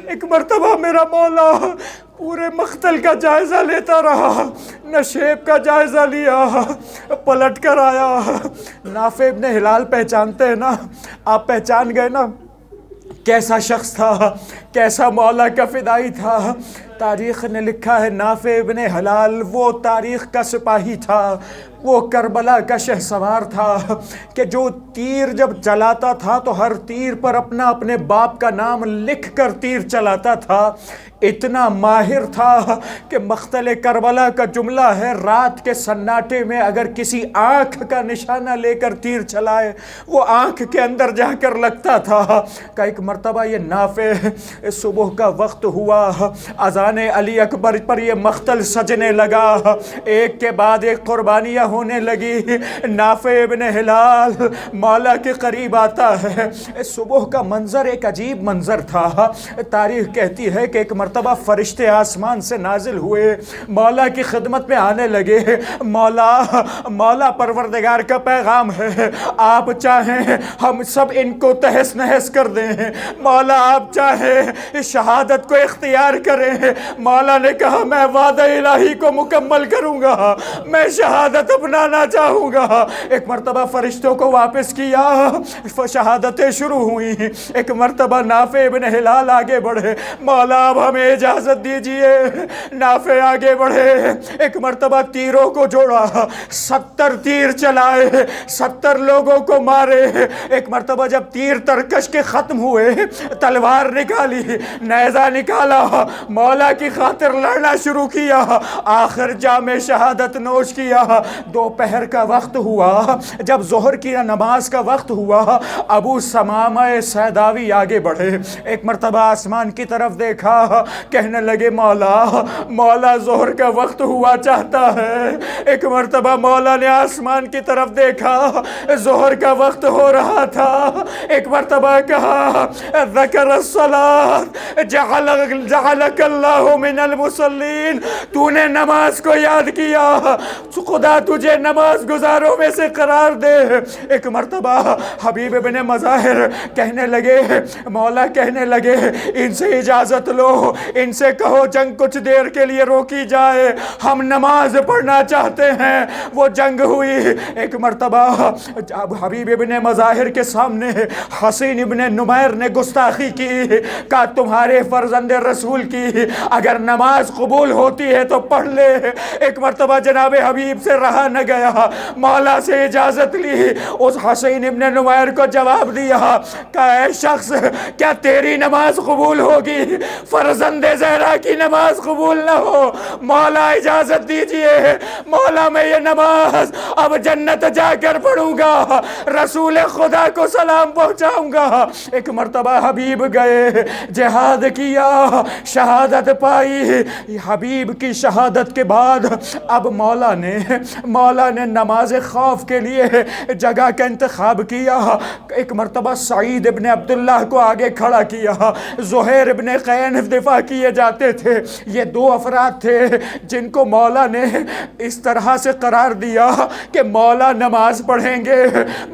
ایک مرتبہ میرا مولا پورے مقتل کا جائزہ لیتا رہا، نشیب کا جائزہ لیا، پلٹ کر آیا۔ نافع ابن ہلال پہچانتے ہیں نا، آپ پہچان گئے نا کیسا شخص تھا، کیسا مولا کا فدائی تھا۔ تاریخ نے لکھا ہے نافع ابن ہلال وہ تاریخ کا سپاہی تھا، وہ کربلا کا شہسوار تھا کہ جو تیر جب چلاتا تھا تو ہر تیر پر اپنے باپ کا نام لکھ کر تیر چلاتا تھا۔ اتنا ماہر تھا کہ مقتل کربلا کا جملہ ہے رات کے سناٹے میں اگر کسی آنکھ کا نشانہ لے کر تیر چلائے وہ آنکھ کے اندر جا کر لگتا تھا۔ کہ ایک مرتبہ یہ نافع صبح کا وقت ہوا، اذان علی اکبر پر یہ مقتل سجنے لگا، ایک کے بعد ایک قربانیاں ہونے لگی۔ نافع ابن ہلال مولا کے قریب آتا ہے۔ صبح کا منظر ایک عجیب منظر تھا۔ تاریخ کہتی ہے کہ ایک مرتبہ فرشتے آسمان سے نازل ہوئے، مولا کی خدمت میں آنے لگے۔ مولا پروردگار کا پیغام ہے، آپ چاہیں ہم سب ان کو تہس نہس کر دیں، مولا آپ چاہیں شہادت کو اختیار کریں۔ مولا نے کہا میں وعدہ الہی کو مکمل کروں گا، میں شہادت اپنانا چاہوں گا۔ ایک مرتبہ فرشتوں کو واپس کیا، شہادتیں شروع ہوئیں۔ ایک مرتبہ نافع ابن ہلال آگے بڑھے، مولا اب ہمیں اجازت دیجئے۔ نافع آگے بڑھے، ایک مرتبہ تیروں کو جوڑا، 70 تیر چلائے، 70 لوگوں کو مارے۔ ایک مرتبہ جب تیر ترکش کے ختم ہوئے، تلوار نکالی، نیزہ نکالا، مولا کی خاطر لڑنا شروع کیا، آخر جام شہادت نوش کیا۔ دوپہر کا وقت ہوا، جب ظہر کی نماز کا وقت ہوا، ابو ثمامہ سیداوی آگے بڑھے، ایک مرتبہ آسمان کی طرف دیکھا، کہنے لگے مولا ظہر کا وقت ہوا چاہتا ہے۔ ایک مرتبہ مولا نے آسمان کی طرف دیکھا، ظہر کا وقت ہو رہا تھا۔ ایک مرتبہ کہا ذکر الصلاۃ جعلک اللہ من المصلین، تو نے نماز کو یاد کیا، خدا مجھے نماز گزاروں میں سے قرار دے۔ ایک مرتبہ حبیب ابن مظاہر کہنے لگے، مولا کہنے لگے ان سے اجازت لو، ان سے کہو جنگ کچھ دیر کے لیے روکی جائے، ہم نماز پڑھنا چاہتے ہیں۔ وہ جنگ ہوئی۔ ایک مرتبہ حبیب ابن مظاہر کے سامنے حسین ابن نمیر نے گستاخی کی، کہا تمہارے فرزند رسول کی اگر نماز قبول ہوتی ہے تو پڑھ لے۔ ایک مرتبہ جناب حبیب سے رہا نہ گیا، مولا سے اجازت لی، اس حسین ابن نمیر کو جواب دیا کہ اے شخص کیا تیری نماز قبول ہوگی، فرزند زہرا کی نماز قبول نہ ہو؟ مولا اجازت دیجئے، مولا میں یہ نماز اب جنت جا کر پڑھوں گا، رسول خدا کو سلام پہنچاؤں گا۔ ایک مرتبہ حبیب گئے، جہاد کیا، شہادت پائی۔ حبیب کی شہادت کے بعد اب مولا نے نماز خوف کے لیے جگہ کا انتخاب کیا۔ ایک مرتبہ سعید ابن عبداللہ کو آگے کھڑا کیا، زہیر ابن قین دفاع کیے جاتے تھے۔ یہ دو افراد تھے جن کو مولا نے اس طرح سے قرار دیا کہ مولا نماز پڑھیں گے۔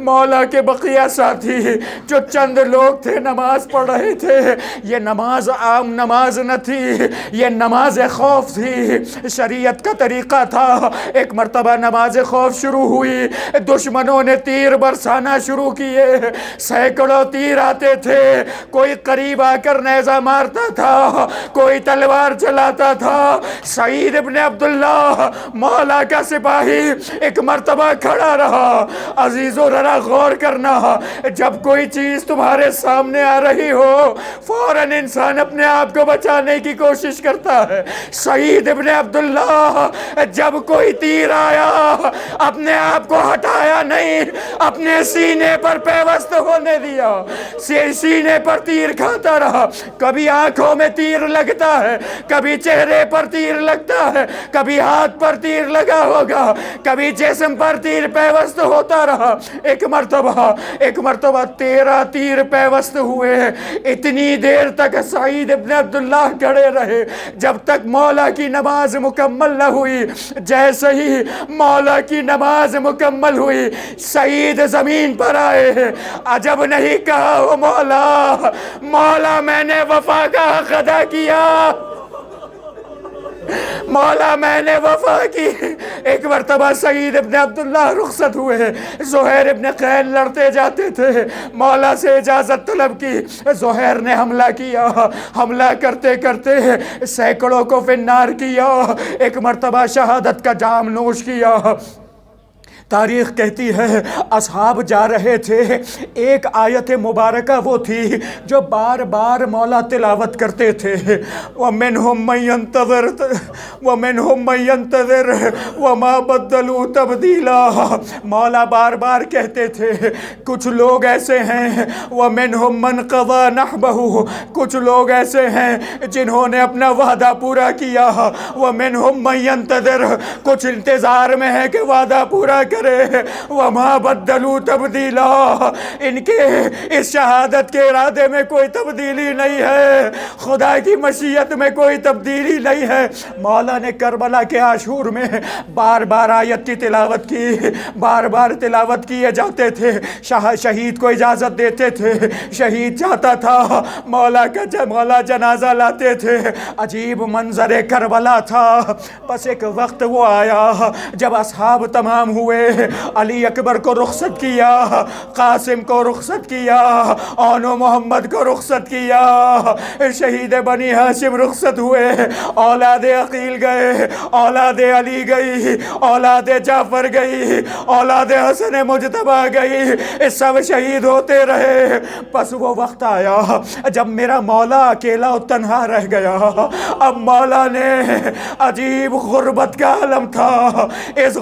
مولا کے بقیہ ساتھی جو چند لوگ تھے نماز پڑھ رہے تھے۔ یہ نماز عام نماز نہ تھی، یہ نماز خوف تھی، شریعت کا طریقہ تھا۔ ایک مرتبہ نماز خوف شروع ہوئی، دشمنوں نے تیر برسانا شروع کیے، سینکڑوں تیر آتے تھے، کوئی قریب آ کر نیزہ مارتا تھا، کوئی تلوار چلاتا تھا۔ سعید ابن عبداللہ مولا کا سپاہی ایک مرتبہ کھڑا رہا۔ عزیزو ذرا غور کرنا، جب کوئی چیز تمہارے سامنے آ رہی ہو فوراً انسان اپنے آپ کو بچانے کی کوشش کرتا ہے۔ سعید ابن عبداللہ جب کوئی تیر آیا اپنے آپ کو ہٹایا نہیں، اپنے سینے پر پیوست ہونے دیا، سینے پر تیر کھاتا رہا۔ کبھی آنکھوں میں تیر لگتا ہے، کبھی چہرے پر تیر لگتا ہے، کبھی ہاتھ پر تیر لگا ہوگا، کبھی جسم پر تیر پیوست ہوتا رہا۔ ایک مرتبہ 13 تیر پیوست ہوئے۔ اتنی دیر تک سعید ابن عبداللہ کھڑے رہے جب تک مولا کی نماز مکمل نہ ہوئی۔ جیسے ہی مولا کی نماز مکمل ہوئی سعید زمین پر آئے۔ عجب نہیں کہا وہ مولا میں نے وفا کا حق ادا کیا، مولا میں نے وفا کی۔ ایک مرتبہ سعید ابن عبداللہ رخصت ہوئے، زہیر ابن قین لڑتے جاتے تھے، مولا سے اجازت طلب کی، زہیر نے حملہ کیا، حملہ کرتے کرتے سینکڑوں کو فنار کیا۔ ایک مرتبہ شہادت کا جام نوش کیا۔ تاریخ کہتی ہے اصحاب جا رہے تھے، ایک آیت مبارکہ وہ تھی جو بار بار مولا تلاوت کرتے تھے، وَمِنْهُمْ مَنْ يَنْتَظِرُ وَمَا بَدَّلُوا تَبْدِيلًا۔ مولا بار بار کہتے تھے کچھ لوگ ایسے ہیں، وَمِنْهُمْ مَنْ قَضَى نَحْبَهُ، کچھ لوگ ایسے ہیں جنہوں نے اپنا وعدہ پورا کیا، وَمِنْهُمْ مَنْ يَنْتَظِرُ، کچھ انتظار میں ہے کہ وعدہ پورا کرے، وَمَا بَدَّلُوا تَبْدِيلًا، ان کے اس شہادت کے ارادے میں کوئی تبدیلی نہیں ہے، خدا کی مشیت میں کوئی تبدیلی نہیں ہے۔ مولا نے کربلا کے عاشور میں بار بار آیت کی تلاوت کی، بار بار تلاوت کیے جاتے تھے، شہید کو اجازت دیتے تھے، شہید جاتا تھا، مولا جنازہ لاتے تھے۔ عجیب منظر کربلا تھا۔ بس ایک وقت وہ آیا جب اصحاب تمام ہوئے، علی اکبر کو رخصت کیا، قاسم کو رخصت کیا، آنو محمد کو رخصت کیا، شہید بنی ہاشم رخصت ہوئے، اولاد عقیل گئے، اولاد علی گئی، اولاد جعفر گئی، اولاد حسن مجتبی گئی، سب شہید ہوتے رہے۔ بس وہ وقت آیا جب میرا مولا اکیلا و تنہا رہ گیا۔ اب مولا نے عجیب غربت کا عالم تھا، اس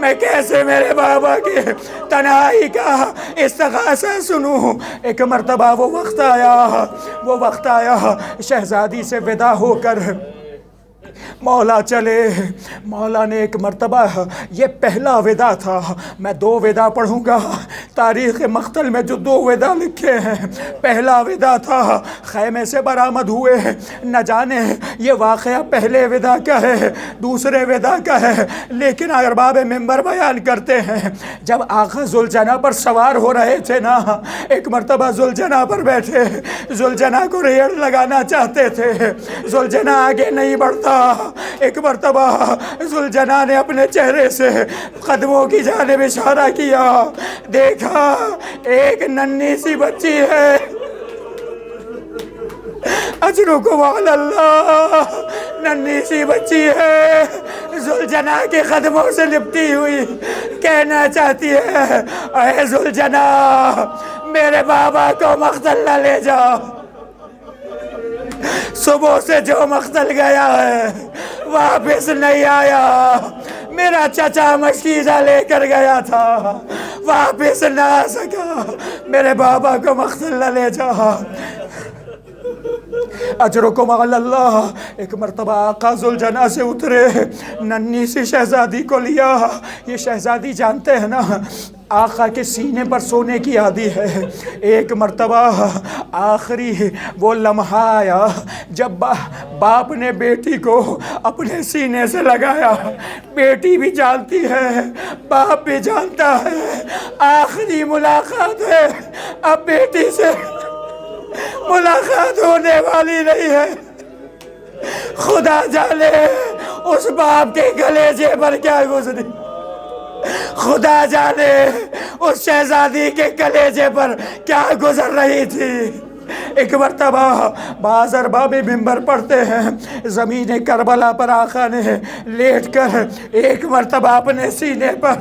میں کیسے میرے بابا کے تنہائی کا استغاثہ سنوں؟ ایک مرتبہ وہ وقت آیا شہزادی سے ودا ہو کر مولا چلے. مولا نے ایک مرتبہ، یہ پہلا ودا تھا، میں 2 ودا پڑھوں گا. تاریخ مقتل میں جو 2 ودا لکھے ہیں، پہلا ودا تھا خیمے سے برآمد ہوئے. نہ جانے یہ واقعہ پہلے ودا کا ہے دوسرے ودا کا ہے، لیکن ارباب منبر بیان کرتے ہیں جب آقا ذوالجناح پر سوار ہو رہے تھے نا، ایک مرتبہ ذوالجناح پر بیٹھے، ذوالجناح کو ریڑھ لگانا چاہتے تھے، ذوالجناح آگے نہیں بڑھتا. ایک مرتبہ ذوالجناح نے اپنے چہرے سے قدموں کی جانب اشارہ کیا، دیکھا ایک ننھی سی بچی ہے، اجرکم علی اللہ، ننھی سی بچی ہے ذوالجناح کے قدموں سے لپٹی ہوئی، کہنا چاہتی ہے اے ذوالجناح میرے بابا کو مقتل نہ لے جاؤ. صبح سے جو مقتل گیا ہے واپس نہیں آیا، میرا چچا مشکیزہ لے کر گیا تھا واپس نہ آ سکا، میرے بابا کو مقتل نہ لے جا. اجرکم علی اللہ. ایک مرتبہ آقا ذوالجناح سے اترے، ننھی سی شہزادی کو لیا. یہ شہزادی جانتے ہیں نا آقا کے سینے پر سونے کی عادی ہے. ایک مرتبہ آخری وہ لمحہ آیا جب باپ نے بیٹی کو اپنے سینے سے لگایا. بیٹی بھی جانتی ہے، باپ بھی جانتا ہے، آخری ملاقات ہے، اب بیٹی سے ملاقات ہونے والی نہیں ہے. خدا جانے اس باپ کے کلیجے پر کیا گزری، خدا جانے اس شہزادی کے کلیجے پر کیا گزر رہی تھی. ایک مرتبہ بعض ارباب منبر پڑھتے ہیں زمین کربلا پر آقا نے لیٹ کر ایک مرتبہ اپنے سینے پر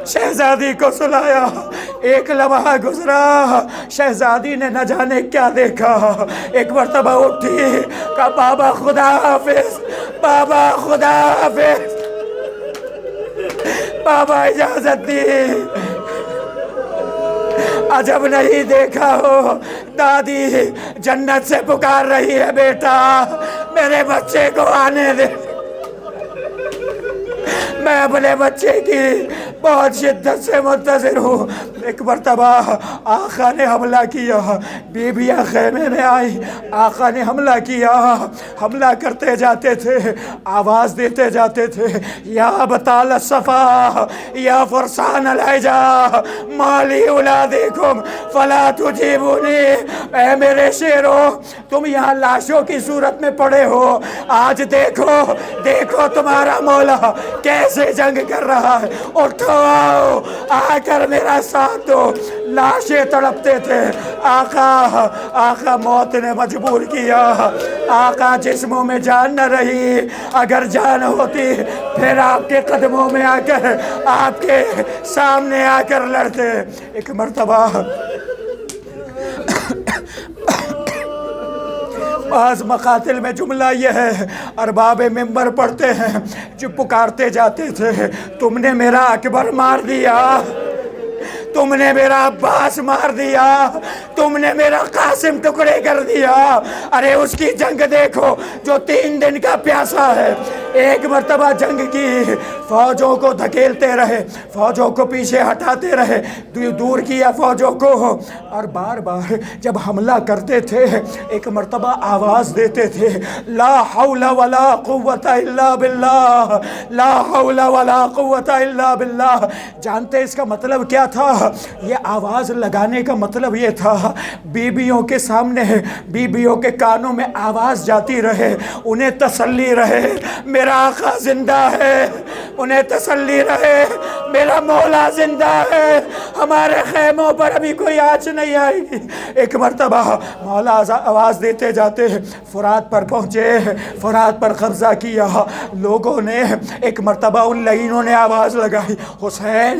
شہزادی کو سلایا. ایک لمحہ گزرا، شہزادی نے نہ جانے کیا دیکھا. ایک مرتبہ اٹھی، کہا بابا خدا حافظ، بابا خدا حافظ، بابا اجازت دی. عجب نہیں دیکھا ہو دادی جنت سے پکار رہی ہے، بیٹا میرے بچے کو آنے دے. میں اپنے بچے کی بہت شدت سے منتظر ہوں. ایک مرتبہ آقا نے حملہ کیا، بیویاں خیمے میں آئی، آقا نے حملہ کیا. حملہ کرتے جاتے تھے، آواز دیتے جاتے تھے، یا بطال الصفا یا فرسان الحجا مالی اولادکم فلا تجیبونی. اے میرے شیرو، تم یہاں لاشوں کی صورت میں پڑے ہو، آج دیکھو دیکھو تمہارا مولا کیسے جنگ کر رہا ہے، اٹھو آؤ آ کر میرا ساتھ دو. لاشیں تڑپتے تھے. آقا موت نے مجبور کیا. آقا جسموں میں جان نہ رہی، اگر جان ہوتی پھر آپ کے قدموں میں آ کر آپ کے سامنے آ کر لڑتے. ایک مرتبہ بعض مقاتل میں جملہ یہ ہے، ارباب منبر پڑھتے ہیں جو پکارتے جاتے تھے، تم نے میرا اکبر مار دیا، تم نے میرا عباس مار دیا، تم نے میرا قاسم ٹکڑے کر دیا. ارے اس کی جنگ دیکھو جو 3 دن کا پیاسا ہے. ایک مرتبہ جنگ کی، فوجوں کو دھکیلتے رہے، فوجوں کو پیچھے ہٹاتے رہے، دور کیا فوجوں کو، اور بار بار جب حملہ کرتے تھے ایک مرتبہ آواز دیتے تھے، لا حول ولا قوت الا باللہ، لا حول ولا قوت الا باللہ. جانتے اس کا مطلب کیا تھا؟ یہ آواز لگانے کا مطلب یہ تھا بیویوں کے سامنے، بیویوں کے کانوں میں آواز جاتی رہے، انہیں تسلی رہے میرا آقا زندہ ہے، انہیں تسلی رہے میرا مولا زندہ ہے، ہمارے خیموں پر ابھی کوئی آنچ نہیں آئے گی. ایک مرتبہ مولا آواز دیتے جاتے فرات پر پہنچے، فرات پر قبضہ کیا. لوگوں نے ایک مرتبہ ان لعینوں نے آواز لگائی، حسین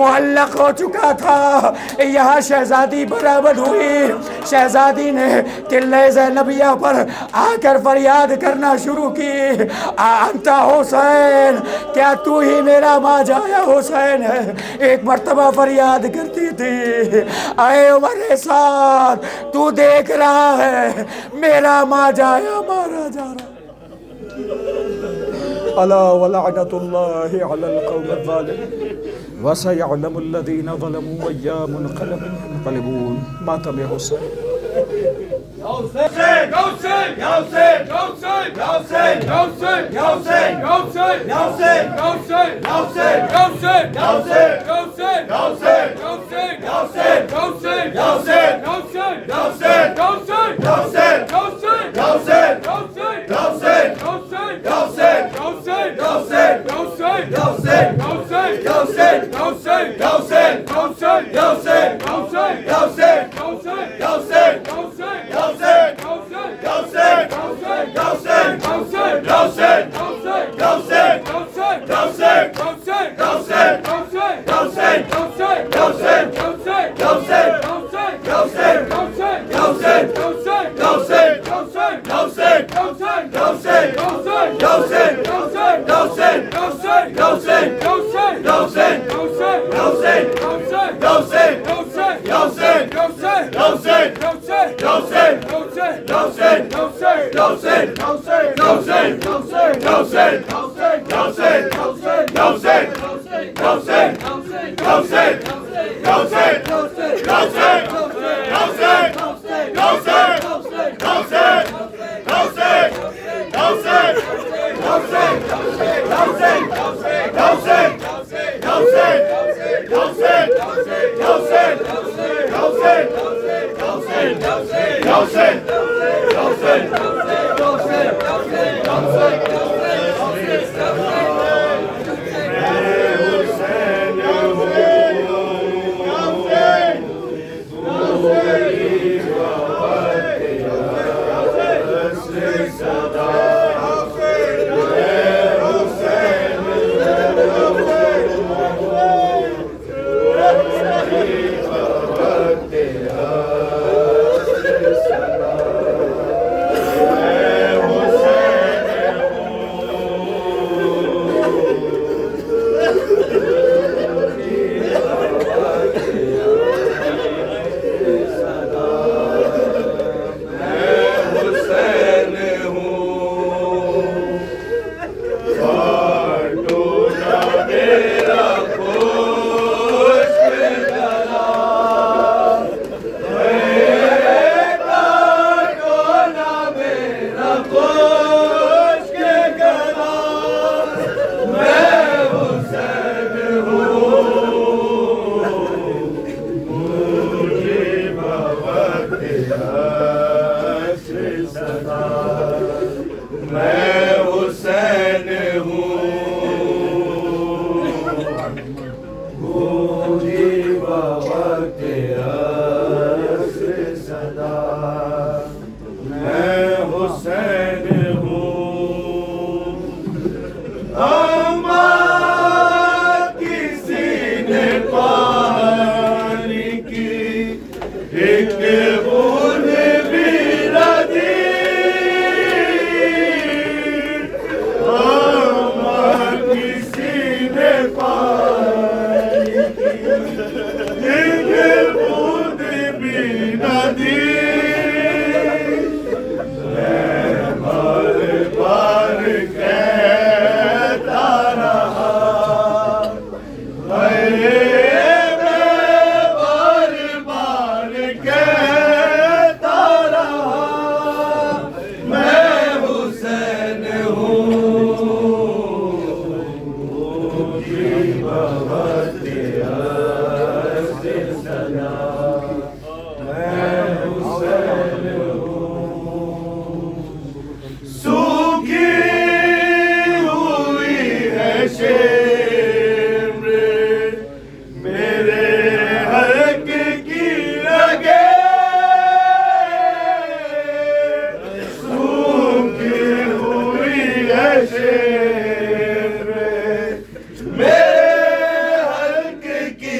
معلق ہو چکا تھا، یہاں شہزادی برآمد ہوئی، شہزادی نے قلعہ زینبیہ پر آ کر فریاد کرنا شروع کی، انتا حسین، کیا تو ہی میرا ماجایا حسین ہے؟ ایک مرتبہ فریاد کرتی تھی، اے عمر سعد تو دیکھ رہا ہے میرا ماجایا مارا جا رہا۔ الا ولعنت اللہ علی القوم الظالمین وسيعلم الذين ظلموا أيّ منقلب ينقلبون. ماتم يا حسين. کی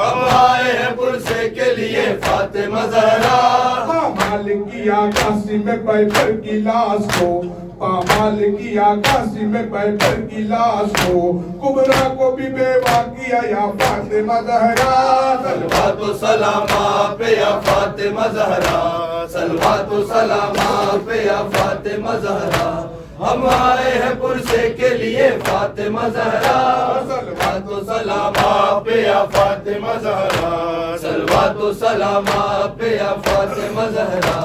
ہم آئے ہیں پرسے کے لیے فاطمہ زہرا. پامال کیا قاسم پیپر کی لاش کو, پامال کیا قاسم پیپر کی لاش کو, کبرا کو بھی بیوہ کیا یا فاطمہ زہرا. صلوات و سلام آپ پہ یا فاطمہ زہرا, صلوات و سلام آپ پہ یا فاطمہ زہرا. ہم آئے ہیں پرسے کے لیے فاطمہ زہرا. صلوات و سلام آپ پہ یا فاطمہ زہرا, صلوات و سلام آپ پہ یا فاطمہ زہرا.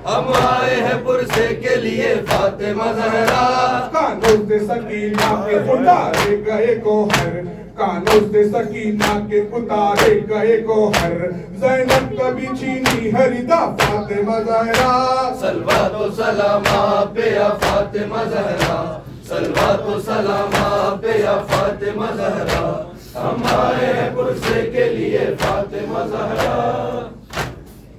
ہم آئے ہیں پرسے کے لیے فاطمہ زہرا. کانوں سے سکینہ کے اتارے گئے گوہر, کانوں سے سکینہ کے اتارے گئے گوہر, زینب کبھی چھینی ہے ردا فاطمہ زہرا. صلوات و سلام آپ پہ یا فاطمہ زہرا, صلوات و سلام آپ پہ یا فاطمہ زہرا. ہم آئے ہیں پرسے کے لیے فاطمہ زہرا.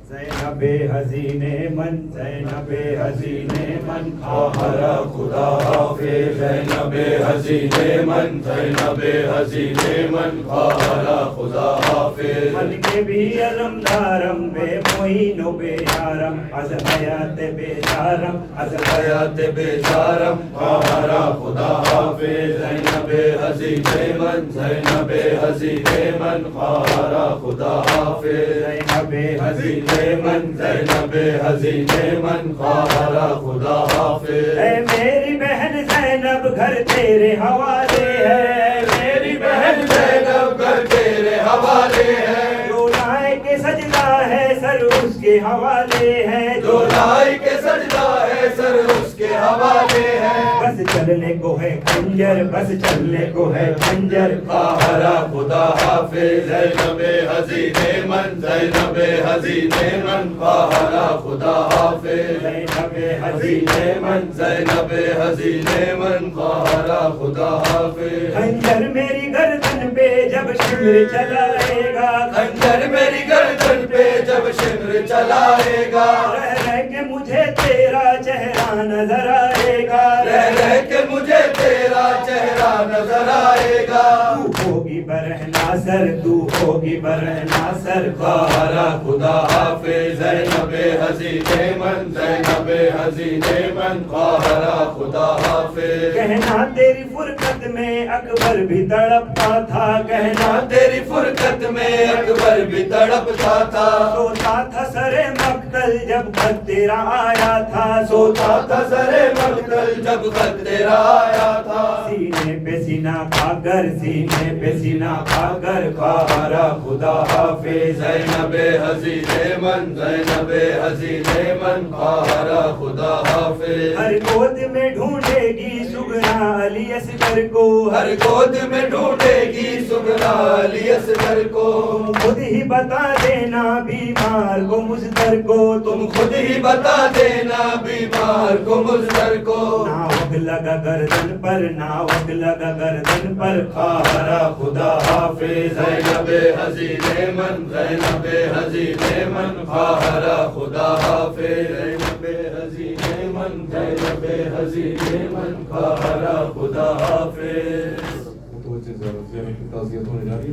زینب حزین من, زینب حزین من, خواہر خدا حافظ. زینب حزین من, زینب حزین من, خواہر خدا حافظ. من کے بھی علم دارم, بے معین و بے یارم, از حیات بیدارم, از حیات بیدارم, خواہر خدا حافظ. زینب حزین من, زینب حزین من, خواہر خدا حافظ. زینب حزین من, زینب حزین من, خواہر خدا حافظ. اے میری بہن زینب گھر تیرے حوالے ہے, میری بہن زینب گھر تیرے حوالے ہے. جو لائے کے سجدہ ہے سر اس کے حوالے ہے, جو لائے کے سجدہ ہے سر اس کے حوالے ہے. بس چلنے کو ہے خنجر, بس چلنے کو ہے خنجر, خواہر خدا حافظ. زینب حزین من, زینب حزین من, خواہر خدا حافظ. زینب حزین من, زینب حزین من, خواہر خدا حافظ. خنجر میری گردن پہ جب شمر چلائے گا, خنجر میری گردن پہ جب شمر چلائے گا, رہ رہ کے مجھے تیرا چہرہ نظر آئے گا, رہ رہ کے مجھے تیرا چہرہ نظر آئے گا. تو ہوگی برہنا سر, تو ہوگی برہنا سر, خواہر خدا حافظ. زینب حزین من, زینب حزین من, خواہر خدا حافظ. کہنا تیری فرقت میں اکبر بھی تڑپتا تھا, کہنا تیری فرقت میں اکبر بھی تڑپتا تھا. سوتا تھا سر مقتل جب خط تیرا آیا تھا, سوتا تھا سر مقتل جب خط تیرا آیا تھا. سینے پہ سینہ کھا کر, سینے پہ سینہ کھا کر, خواہر خدا حافظ. زینب حزین من, زینب حزین من, خواہر خدا حافظ. ہر گود میں ڈھونڈے گی سگنا علی اصغر کو, ہر گود میں ڈھونڈے گی سگنا علی اصغر کو. تم خود ہی بتا دینا بیمار کو مضطر کو, تم خود ہی بتا دینا بیمار کو مضطر کو. نہ وقت لگا گردن پر, نہ وقت لگا گردن پر, خواہر خدا حافظ. زینب حزین من, زینب حزین من, خواہر خدا حافظ. زینب حزین من, زینب حزین من, خواہر خدا حافظ. تعزیت ہونے جا رہی ہے.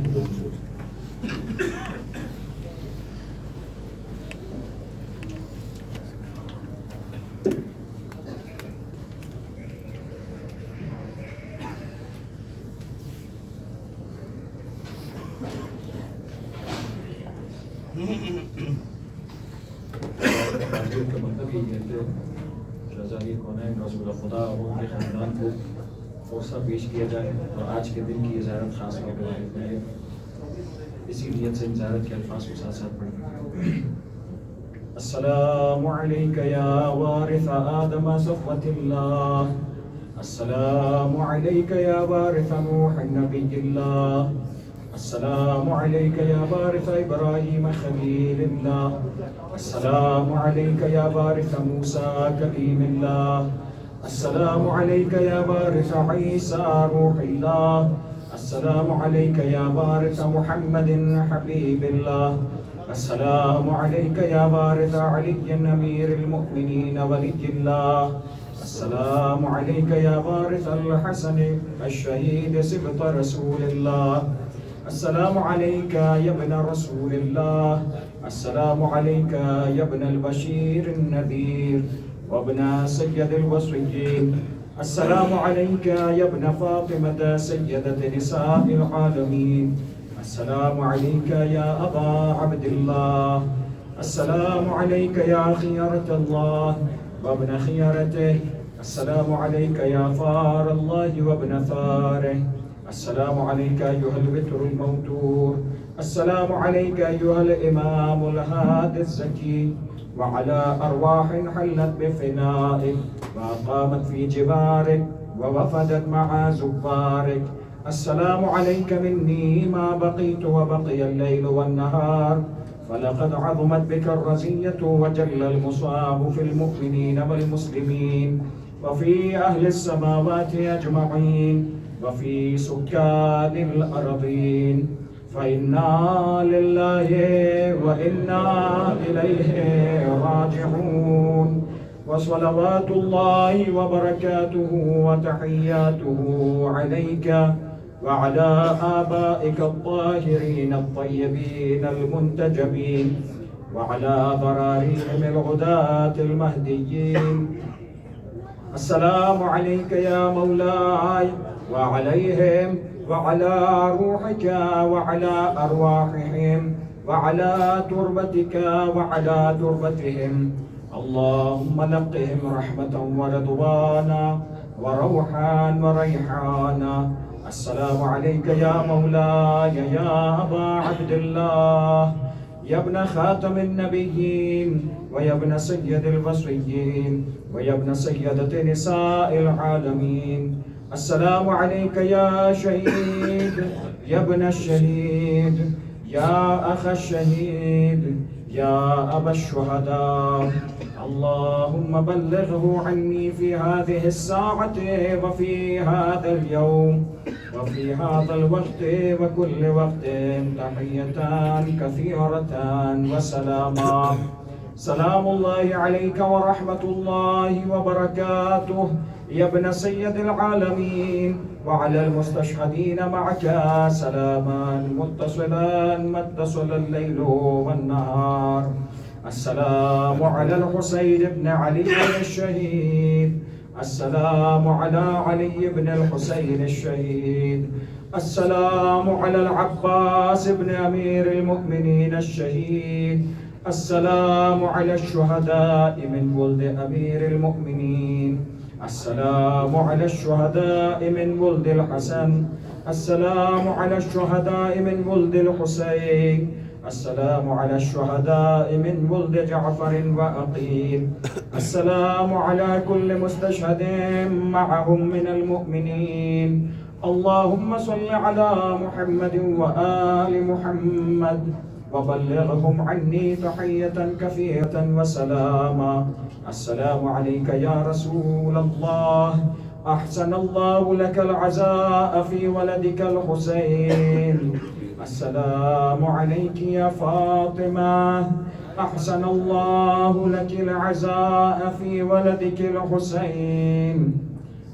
کا مطلب یہ ہے کہ رضائی کونین رسول خدا اور ان کے خاندان کو فرصہ پیش کیا جائے, اور آج کے دن کی زیارت خاص طور پر ہے, اسی نیت سے زیارت کے الفاظ کو ساتھ ساتھ پڑھیں. السلام علیک یا وارث آدم صفوت اللہ, السلام علیک یا وارث نوح نبی اللہ, السلام علیک یا وارث ابراہیم خلیل اللہ, السلام علیک یا وارث موسیٰ کلیم اللہ, السلام علیک یا وارث عیسیٰ روح اللہ, السلام علیک یا وارث محمد حبیب اللہ, السلام علیک یا وارث علی امیر المؤمنین ولی اللہ, السلام علیک یا وارث الحسن الشہید سبط رسول اللہ, السلام عليك يا ابن رسول الله السلام عليك يا ابن البشير النذير وابن سيد الوصيين السلام عليك يا ابن فاطمة سيدة نساء العالمين السلام عليك يا أبا عبد الله السلام عليك يا خيرة الله وابن خيرته السلام عليك يا فار الله وابن ثاره السلام عليك أيها الوتر الموتور السلام عليك أيها الإمام الهادي الزكي وعلى أرواح حلت بفنائك وقامت في جبارك ووفدت مع زبارك السلام عليك مني ما بقيت وبقي الليل والنهار فلقد عظمت بك الرزية وجل المصاب في المؤمنين والمسلمين وفي أهل السماوات أجمعين وفي سكان الأرضين فإنا لله وإنا إليه راجعون وصلوات الله وبركاته وتحياته عليك وعلى آبائك الطاهرين الطيبين المنتجبين وعلى ضراريهم الهداة المهديين السلام عليك يا مولاي وعليهم وعلى روحك وعلى أرواحهم وعلى تربتك وعلى تربتهم اللهم لقهم رحمة ورضوانا وروحا وريحانا السلام عليك يا مولاي يا أبا عبد الله يا ابن خاتم النبيين ويا ابن سيد الوصيين ويا ابن سيدة نساء العالمين السلام عليك يا شهيد يا ابن الشهيد يا أخ الشهيد يا أبا الشهداء اللهم بلغه عني في هذه الساعة وفي هذا اليوم وفي هذا الوقت وكل وقت تحية كثيرة وسلاما سلام الله عليك ورحمة الله وبركاته يا ابن سيد العالمين وعلى المستشهدين معك سلاما متصلا ما اتصل الليل والنهار السلام على الحسين بن علي الشهيد السلام على علي بن الحسين الشهيد السلام على العباس بن أمير المؤمنين الشهيد السلام على الشهداء من ولد أمير المؤمنين السلام على الشهداء من ولد الحسن السلام على الشهداء من ولد الحسين السلام على الشهداء من ولد جعفر وأقيل السلام على كل مستشهد معهم من المؤمنين اللهم صل على محمد وآل محمد وبلغهم عني تحية كثيرة وسلاما السلام عليك يا رسول الله أحسن الله لك العزاء في ولدك الحسين السلام عليك يا فاطمة أحسن الله لك العزاء في ولدك الحسين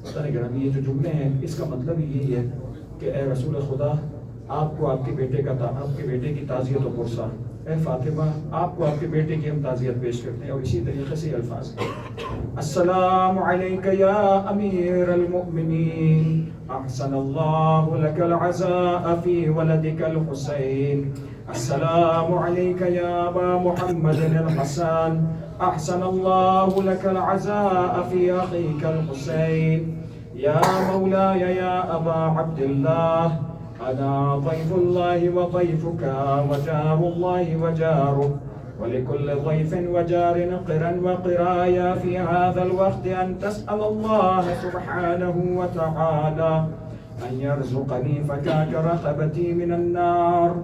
یہ جو جملے ہیں اس کا مطلب یہی ہے کہ اے رسول خدا آپ کو آپ کے بیٹے کی تعزیت و پرسہ اے فاطمہ آپ کو آپ کے بیٹے کی ہم تعزیت پیش کرتے ہیں اور اسی طریقے سے الفاظ ہیں السلام علیک یا امیر المؤمنین احسن اللہ لک العزاء فی ولدک الحسین السلام علیک یا ابا محمد الحسن احسن اللہ لک العزاء فی اخیک الحسین یا مولاي يا أبا عبد الله أنا ضيف الله وضيفك وجار الله وجارك ولكل ضيف وجار قرا وقرايا في هذا الوقت أن تسأل الله سبحانه وتعالى أن يرزقني فكاك رقبتي من النار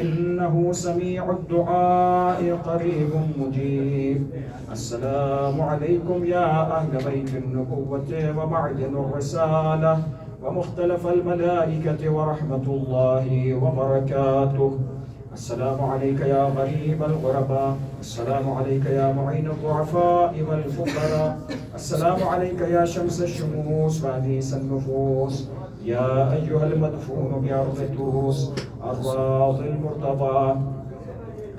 إنه سميع الدعاء قريب مجيب السلام عليكم يا أهل بيت النبوة ومعدن الرسالة ومختلف الملائكة ورحمة الله وبركاته السلام عليك يا غريب الغرباء السلام عليك يا معين الضعفاء والفقراء السلام عليك يا شمس الشموس وأنيس النفوس يا أيها المدفون بأرض توس الراضي المرتضى.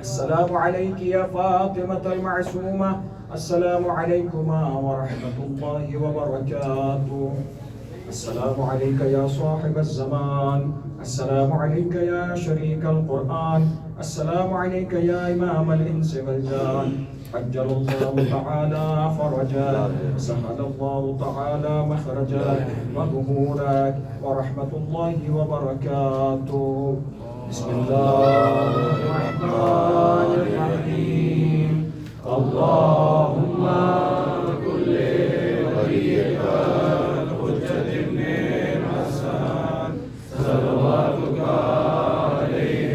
السلام عليك يا فاطمة المعصومة. السلام عليكما ورحمة الله وبركاته. السلام عليك يا صاحب الزمان. السلام عليك يا شريك القرآن. السلام عليك يا إمام الإنس والجان. عجل الله تعالى فرجا، سهل الله تعالى مخرجا وظهورك ورحمة الله وبركاته. بسم الله الرحمن الرحيم. اللهم كل وليك الحجة بن الحسن صلواتك عليه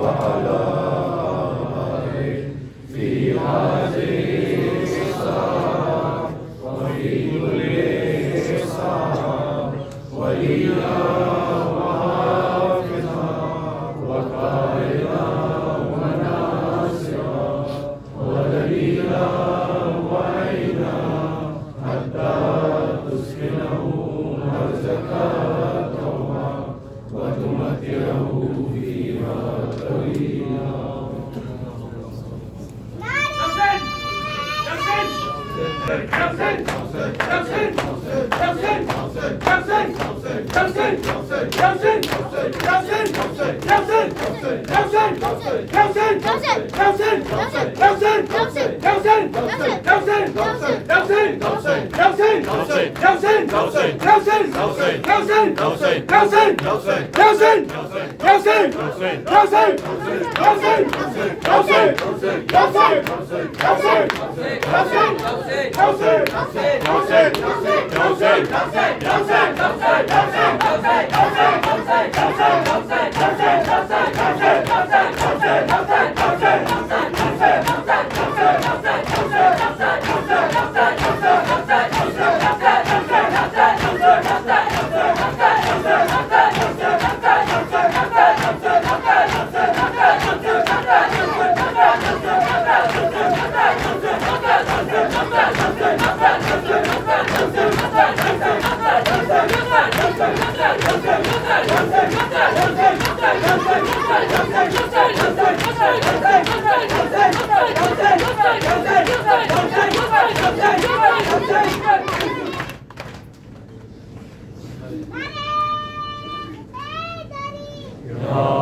وعلى آله في هذه الساعة وفي كل ساعة وليا وحافظا وقائدا وناصرا ودليلا وعينا حتى تسكنه أرزك التوبة وتمتعه فيها طويلا. Ya